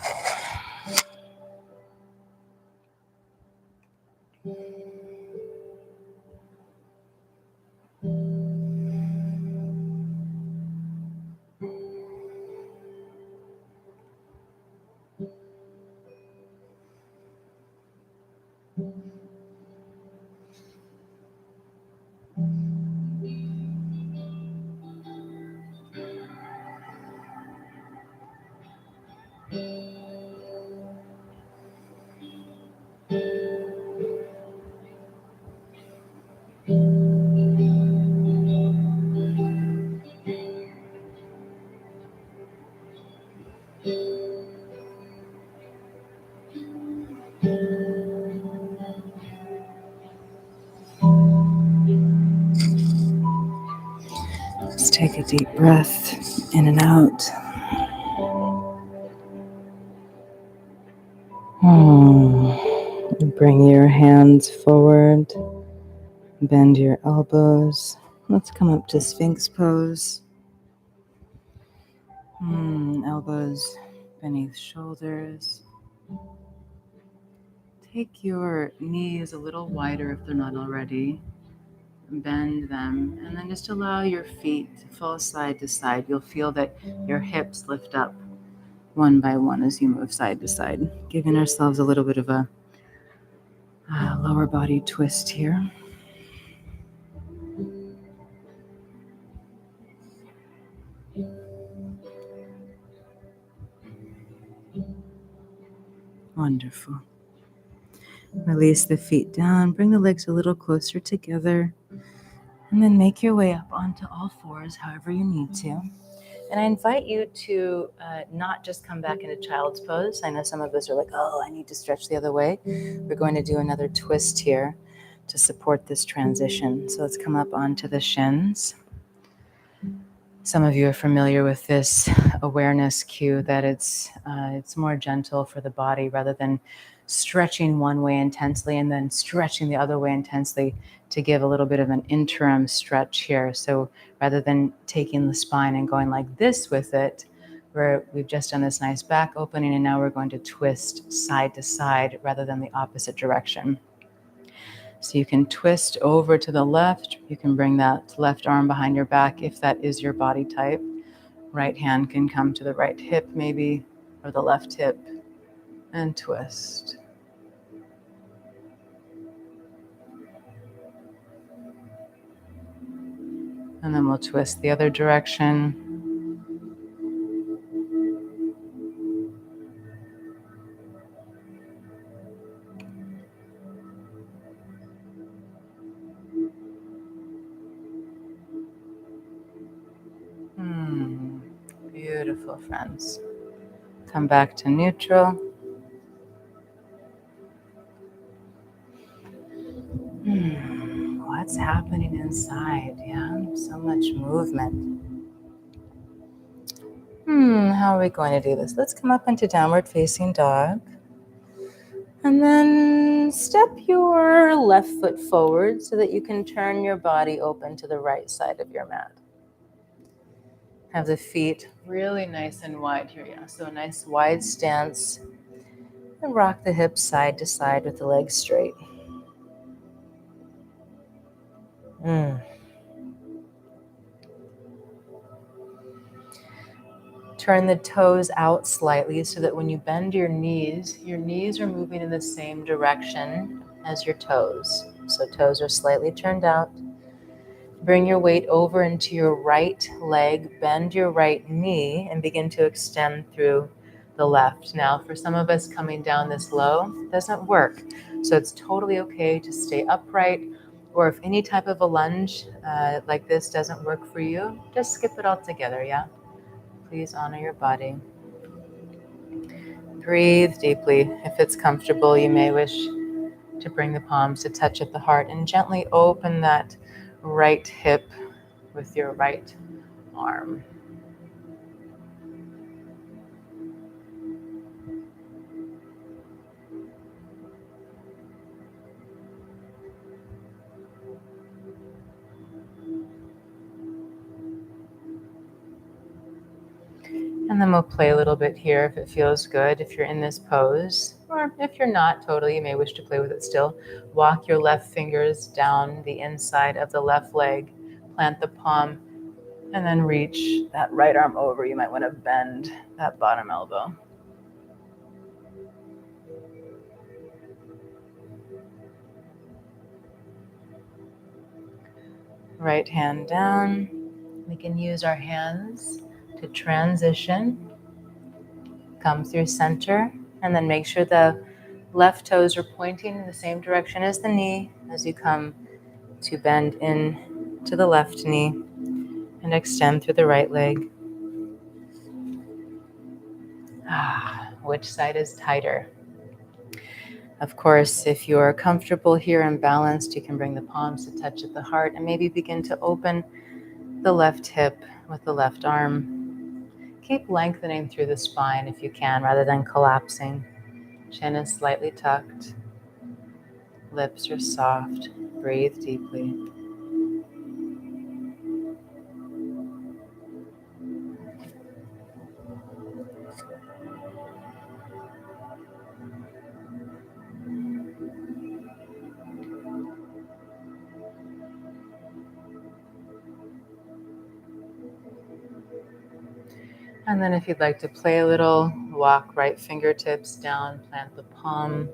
Just take a deep breath in and out. Bring your hands forward. Bend your elbows. Let's come up to Sphinx pose. Elbows beneath shoulders. Take your knees a little wider if they're not already. Bend them, and then just allow your feet to fall side to side. You'll feel that your hips lift up one by one as you move side to side, giving ourselves a little bit of a lower body twist here. Wonderful. Release the feet down, bring the legs a little closer together, and then make your way up onto all fours however you need to. And I invite you to not just come back into child's pose. I know some of us are like, oh, I need to stretch the other way. We're going to do another twist here to support this transition. So let's come up onto the shins. Some of you are familiar with this awareness cue that it's more gentle for the body rather than stretching one way intensely and then stretching the other way intensely, to give a little bit of an interim stretch here. So rather than taking the spine and going like this with it, we've just done this nice back opening, and now we're going to twist side to side rather than the opposite direction. So you can twist over to the left. You can bring that left arm behind your back if that is your body type. Right hand can come to the right hip maybe, or the left hip, and twist. And then we'll twist the other direction. Beautiful, friends. Come back to neutral. What's happening inside? Yeah, so much movement. How are we going to do this? Let's come up into downward facing dog. And then step your left foot forward so that you can turn your body open to the right side of your mat. Have the feet really nice and wide here. Yeah, so a nice wide stance. And rock the hips side to side with the legs straight. Turn the toes out slightly so that when you bend your knees are moving in the same direction as your toes. So toes are slightly turned out. Bring your weight over into your right leg, bend your right knee, and begin to extend through the left. Now, for some of us, coming down this low doesn't work. So it's totally okay to stay upright, or if any type of a lunge like this doesn't work for you, just skip it altogether, yeah? Please honor your body. Breathe deeply. If it's comfortable, you may wish to bring the palms to touch at the heart and gently open that right hip with your right arm. And then we'll play a little bit here if it feels good, if you're in this pose. Or if you're not totally, you may wish to play with it still. Walk your left fingers down the inside of the left leg. Plant the palm and then reach that right arm over. You might want to bend that bottom elbow. Right hand down. We can use our hands to transition. Come through center and then make sure the left toes are pointing in the same direction as the knee as you come to bend in to the left knee and extend through the right leg. Which side is tighter? Of course, if you're comfortable here and balanced, you can bring the palms to touch at the heart and maybe begin to open the left hip with the left arm. Keep lengthening through the spine if you can, rather than collapsing. Chin is slightly tucked. Lips are soft. Breathe deeply. And then if you'd like to play a little, walk right fingertips down, plant the palm.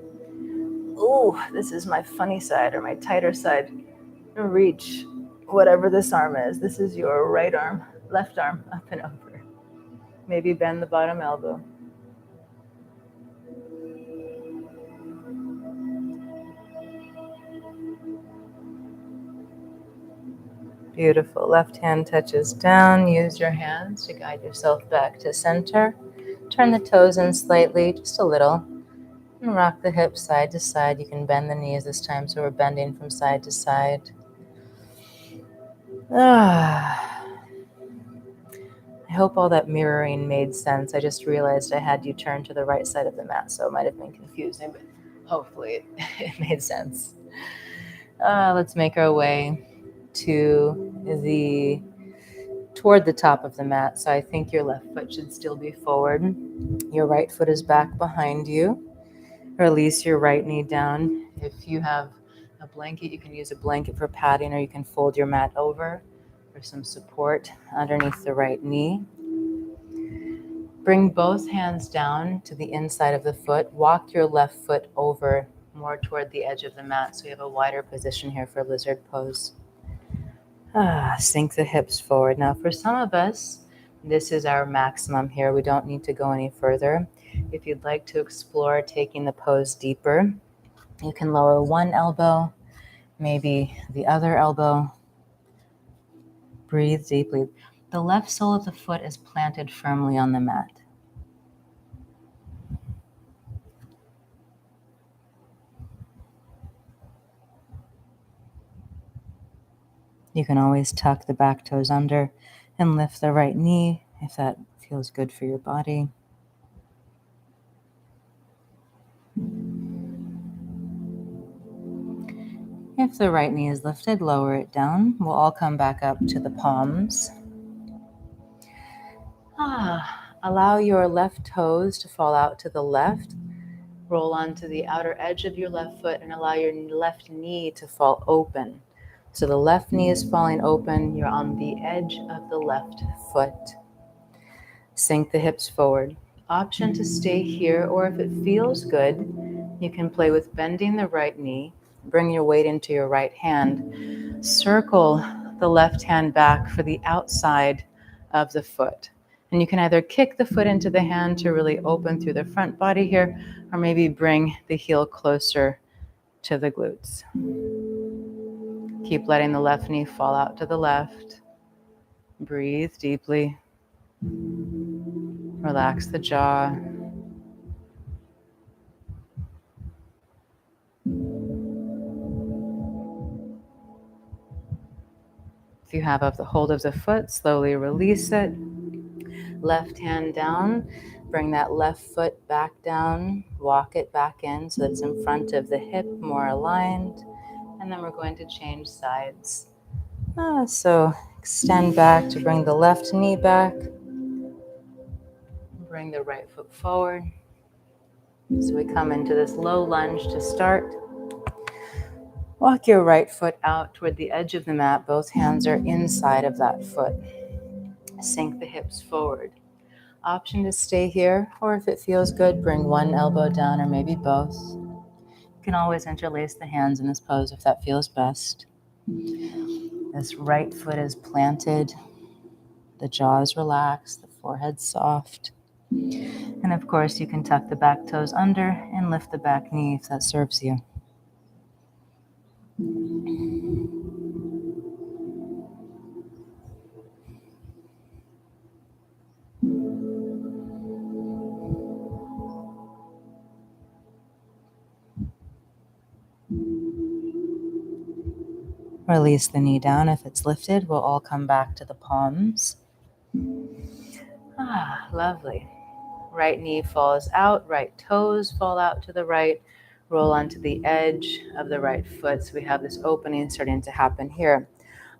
Ooh, this is my funny side or my tighter side. Reach whatever this arm is. This is your right arm, left arm, up and over. Maybe bend the bottom elbow. Beautiful. Left hand touches down. Use your hands to guide yourself back to center. Turn the toes in slightly, just a little. And rock the hips side to side. You can bend the knees this time, so we're bending from side to side. I hope all that mirroring made sense. I just realized I had you turn to the right side of the mat, so it might have been confusing, but hopefully it made sense. Let's make our way toward the top of the mat. So I think your left foot should still be forward. Your right foot is back behind you. Release your right knee down. If you have a blanket, you can use a blanket for padding, or you can fold your mat over for some support underneath the right knee. Bring both hands down to the inside of the foot. Walk your left foot over more toward the edge of the mat, so you have a wider position here for lizard pose. Sink the hips forward. Now, for some of us, this is our maximum here. We don't need to go any further. If you'd like to explore taking the pose deeper, you can lower one elbow, maybe the other elbow. Breathe deeply. The left sole of the foot is planted firmly on the mat. You can always tuck the back toes under and lift the right knee if that feels good for your body. If the right knee is lifted, lower it down. We'll all come back up to the palms. Allow your left toes to fall out to the left. Roll onto the outer edge of your left foot and allow your left knee to fall open. So the left knee is falling open. You're on the edge of the left foot. Sink the hips forward. Option to stay here, or if it feels good, you can play with bending the right knee. Bring your weight into your right hand. Circle the left hand back for the outside of the foot. And you can either kick the foot into the hand to really open through the front body here, or maybe bring the heel closer to the glutes. Keep letting the left knee fall out to the left. Breathe deeply. Relax the jaw. If you have the hold of the foot, slowly release it. Left hand down. Bring that left foot back down. Walk it back in so that it's in front of the hip, more aligned. And then we're going to change sides. So extend back to bring the left knee back. Bring the right foot forward. So we come into this low lunge to start. Walk your right foot out toward the edge of the mat. Both hands are inside of that foot. Sink the hips forward. Option to stay here, or if it feels good, bring one elbow down or maybe both. You can always interlace the hands in this pose if that feels best. This right foot is planted. The jaw is relaxed, the forehead soft. And of course, you can tuck the back toes under and lift the back knee if that serves you. Release the knee down. If it's lifted, we'll all come back to the palms. Lovely. Right knee falls out, right toes fall out to the right. Roll onto the edge of the right foot. So we have this opening starting to happen here.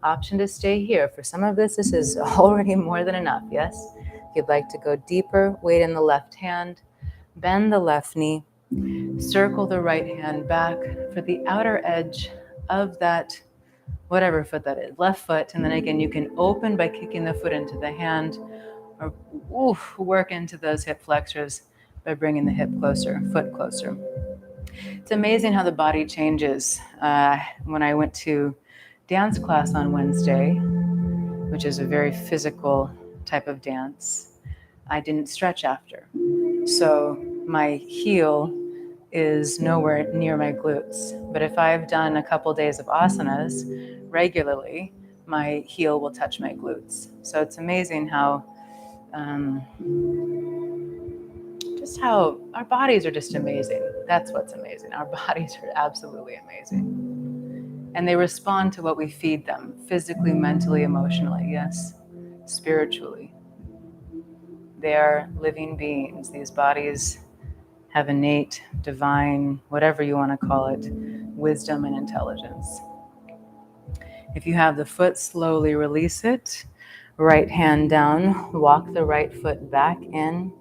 Option to stay here. For some of this is already more than enough, yes? If you'd like to go deeper, weight in the left hand. Bend the left knee. Circle the right hand back for the outer edge of that, whatever foot that is, left foot. And then again, you can open by kicking the foot into the hand, or work into those hip flexors by bringing the hip closer, foot closer. It's amazing how the body changes. When I went to dance class on Wednesday, which is a very physical type of dance, I didn't stretch after. So my heel is nowhere near my glutes. But if I've done a couple days of asanas regularly, my heel will touch my glutes. So it's amazing how just how our bodies are just amazing. That's what's amazing. Our bodies are absolutely amazing. And they respond to what we feed them, physically, mentally, emotionally, yes, spiritually. They are living beings. These bodies have innate, divine, whatever you want to call it, wisdom and intelligence. If you have the foot, slowly release it. Right hand down, walk the right foot back in.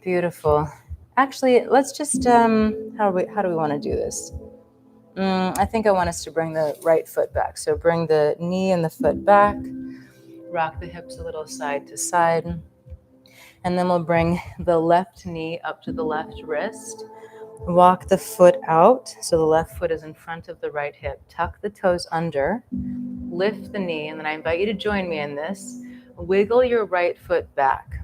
Beautiful. Actually, let's just, how do we want to do this? I think I want us to bring the right foot back. So bring the knee and the foot back. Rock the hips a little side to side. And then we'll bring the left knee up to the left wrist. Walk the foot out. So the left foot is in front of the right hip. Tuck the toes under. Lift the knee. And then I invite you to join me in this. Wiggle your right foot back.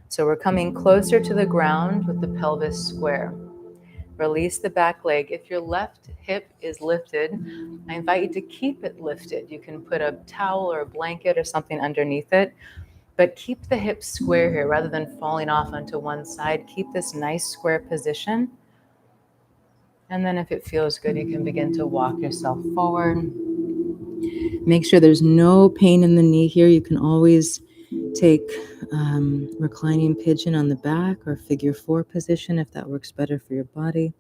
So we're coming closer to the ground with the pelvis square. Release the back leg. If your left hip is lifted, I invite you to keep it lifted. You can put a towel or a blanket or something underneath it, but keep the hips square here rather than falling off onto one side. Keep this nice square position. And then if it feels good, you can begin to walk yourself forward. Make sure there's no pain in the knee here. You can always take reclining pigeon on the back or figure 4 position if that works better for your body.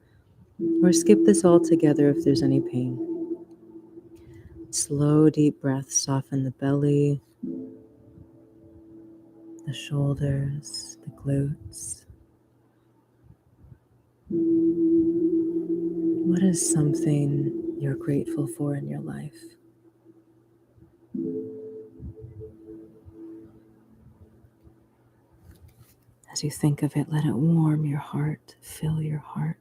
or skip this altogether if there's any pain. Slow, deep breaths soften the belly, the shoulders, the glutes. What is something you're grateful for in your life? As you think of it, let it warm your heart, fill your heart.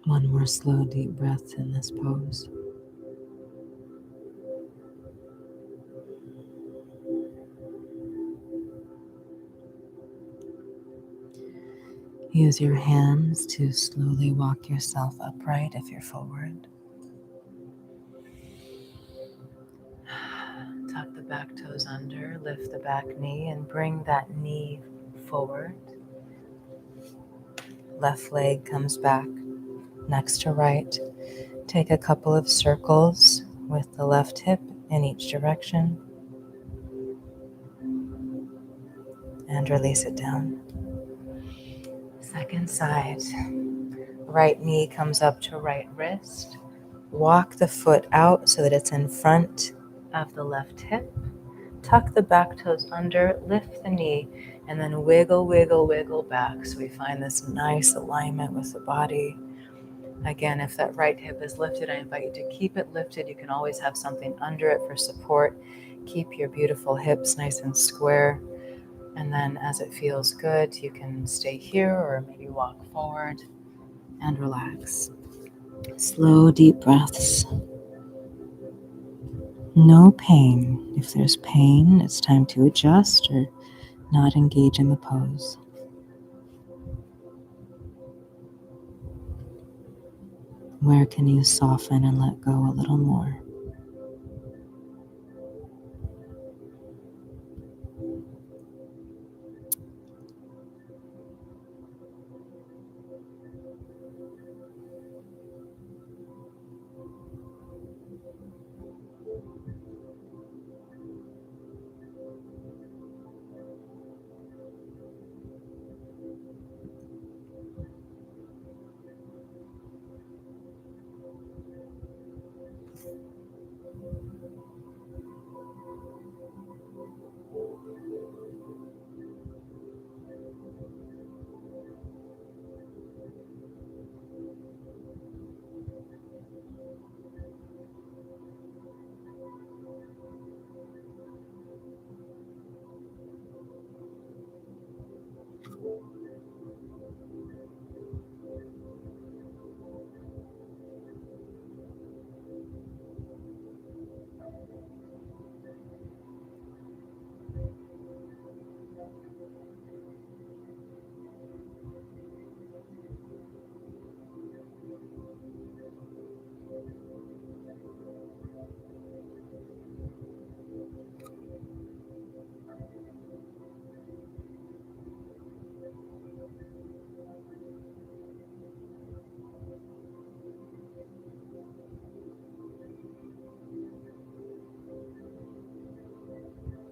One more slow, deep breath in this pose. Use your hands to slowly walk yourself upright if you're forward. Tuck the back toes under, lift the back knee, and bring that knee forward. Left leg comes back next to right. Take a couple of circles with the left hip in each direction and release it down. Second side. Right knee comes up to right wrist. Walk the foot out so that it's in front of the left hip. Tuck the back toes under, lift the knee, and then wiggle, wiggle, wiggle back. So we find this nice alignment with the body. Again, if that right hip is lifted, I invite you to keep it lifted. You can always have something under it for support. Keep your beautiful hips nice and square. And then as it feels good, you can stay here or maybe walk forward and relax. Slow, deep breaths. No pain. If there's pain, it's time to adjust or not engage in the pose. Where can you soften and let go a little more?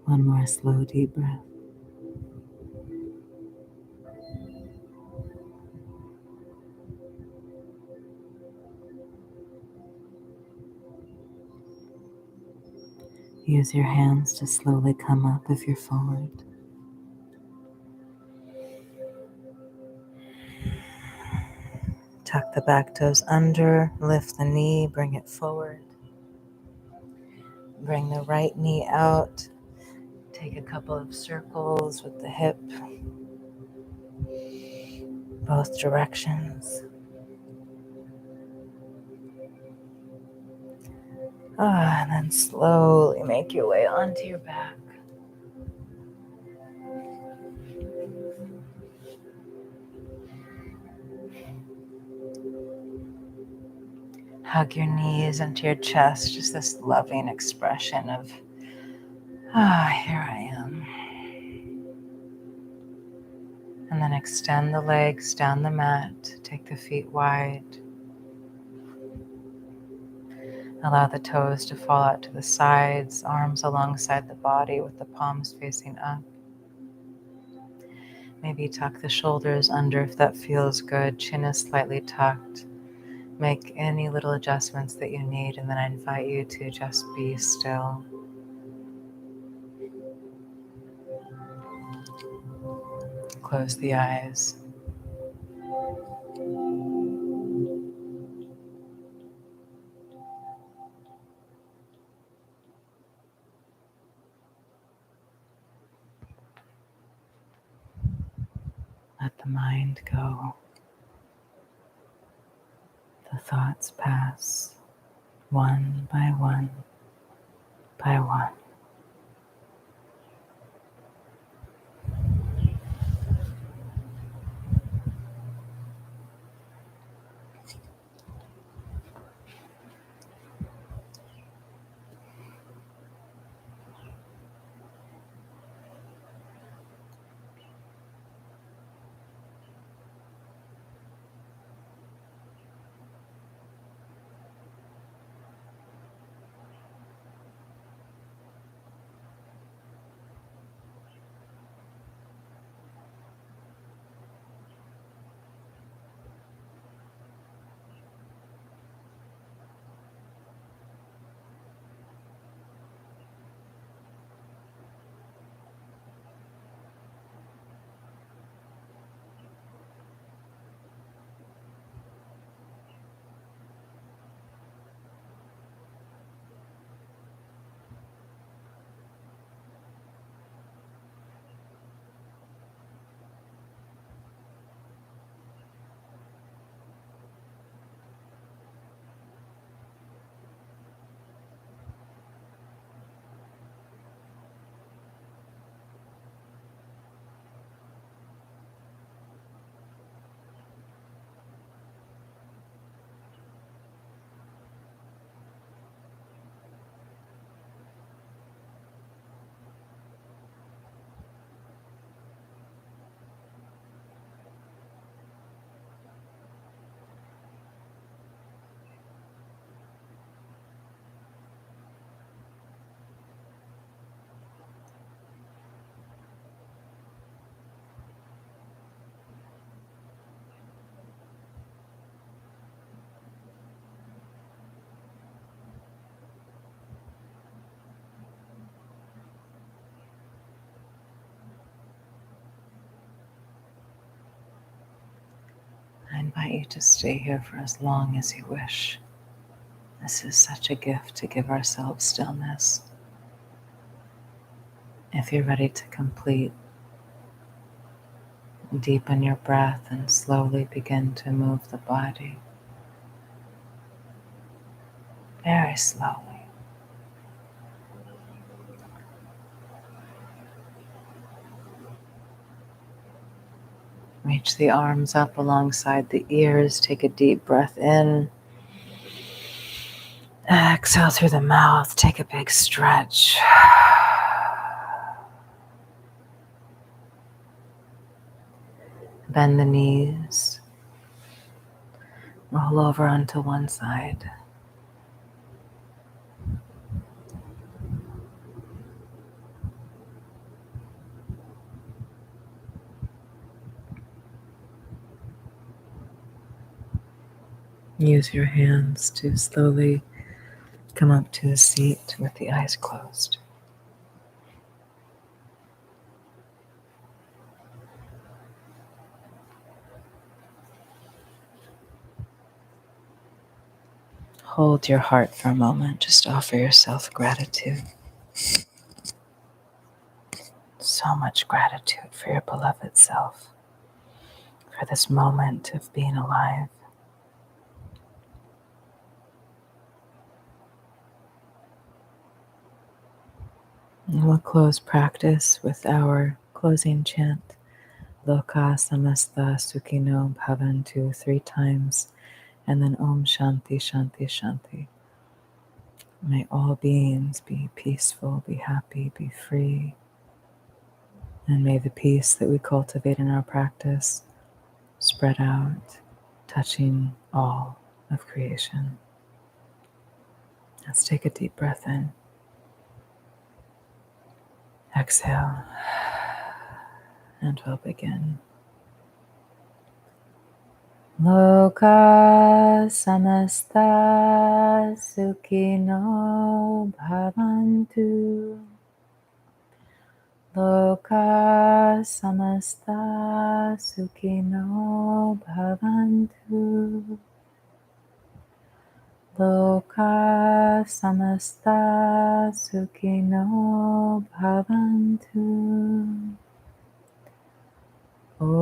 One more slow, deep breath. Use your hands to slowly come up if you're forward. Tuck the back toes under, lift the knee, bring it forward. Bring the right knee out. Take a couple of circles with the hip, both directions. And then slowly make your way onto your back. Hug your knees into your chest, just this loving expression of, here I am. And then extend the legs down the mat, take the feet wide. Allow the toes to fall out to the sides, arms alongside the body with the palms facing up. Maybe tuck the shoulders under if that feels good. Chin is slightly tucked. Make any little adjustments that you need, and then I invite you to just be still. Close the eyes. Let the mind go. The thoughts pass one by one by one. I invite you to stay here for as long as you wish. This is such a gift to give ourselves stillness. If you're ready to complete, deepen your breath and slowly begin to move the body. Very slowly. Reach the arms up alongside the ears. Take a deep breath in. Exhale through the mouth. Take a big stretch. Bend the knees. Roll over onto one side. Use your hands to slowly come up to a seat with the eyes closed. hold your heart for a moment. Just offer yourself gratitude. So much gratitude for your beloved self, for this moment of being alive. And we'll close practice with our closing chant. Loka samasta sukhino bhavantu 3 times, and then Om Shanti Shanti Shanti. May all beings be peaceful, be happy, be free. And may the peace that we cultivate in our practice spread out, touching all of creation. Let's take a deep breath in. Exhale. And we'll begin. Loka samasta sukhino bhavantu. Loka samasta sukhino bhavantu. Loka samasta sukhino bhavantu. Om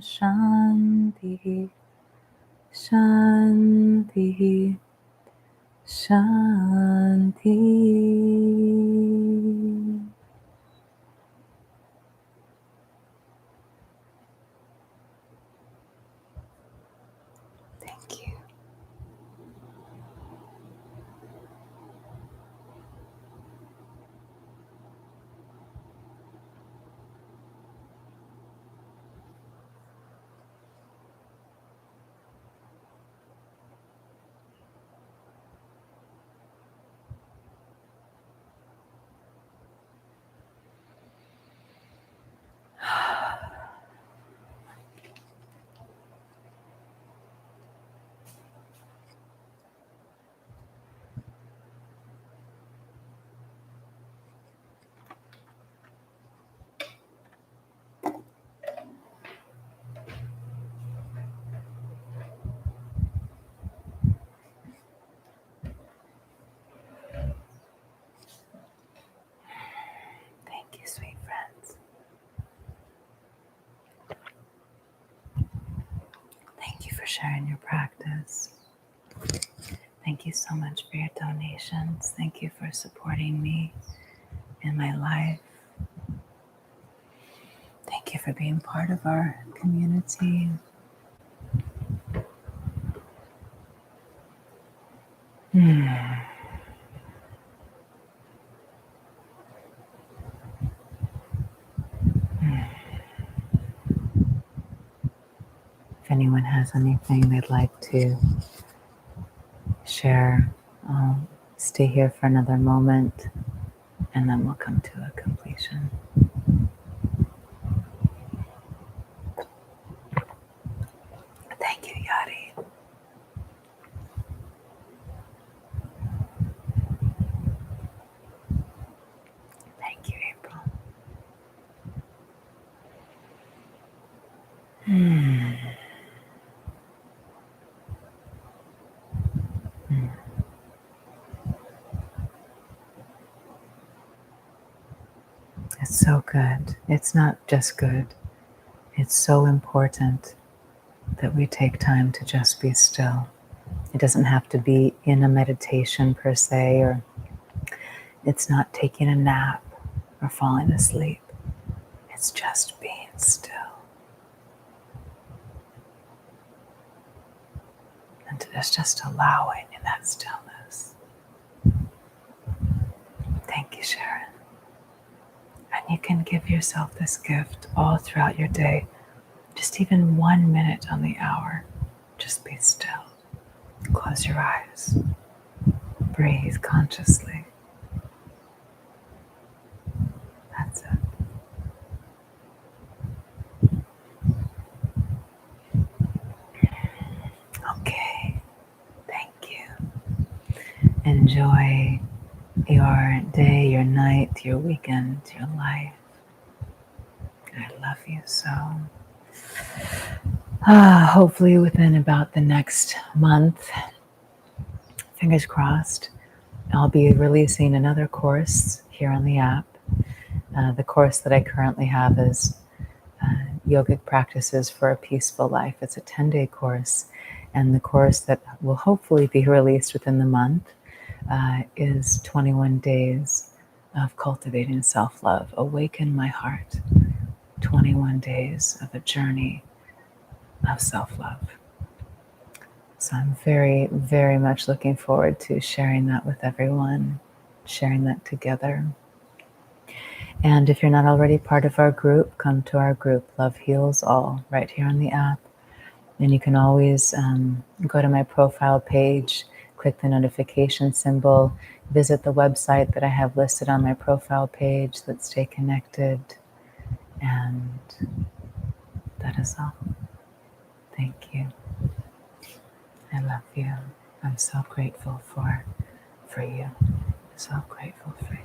Shanti Shanti Shanti. Thank you. Thank you, sweet friends. Thank you for sharing your practice. Thank you so much for your donations. Thank you for supporting me in my life. Thank you for being part of our community. If anyone has anything they'd like to share, I'll stay here for another moment and then we'll come to a completion. Thank you, Yari. Thank you, April. It's so good. It's not just good. It's so important that we take time to just be still. It doesn't have to be in a meditation per se, or it's not taking a nap or falling asleep. It's just being still. And there's just allowing in that stillness. Thank you, Sharon. And you can give yourself this gift all throughout your day. Just even 1 minute on the hour. Just be still. Close your eyes. Breathe consciously. That's it. Okay. Thank you. Enjoy your day, your night, your weekend, your life. I love you so. Hopefully within about the next month, fingers crossed, I'll be releasing another course here on the app. The course that I currently have is Yogic Practices for a Peaceful Life. It's a 10-day course, and the course that will hopefully be released within the month is 21 Days of Cultivating Self-Love. Awaken My Heart. 21 days of a journey of self-love. So I'm very, very much looking forward to sharing that with everyone, sharing that together. And if you're not already part of our group, come to our group, Love Heals All, right here on the app. And you can always go to my profile page, click the notification symbol, visit the website that I have listed on my profile page. Let's stay connected. And that is all. Thank you. I love you. I'm so grateful for you. So grateful for you.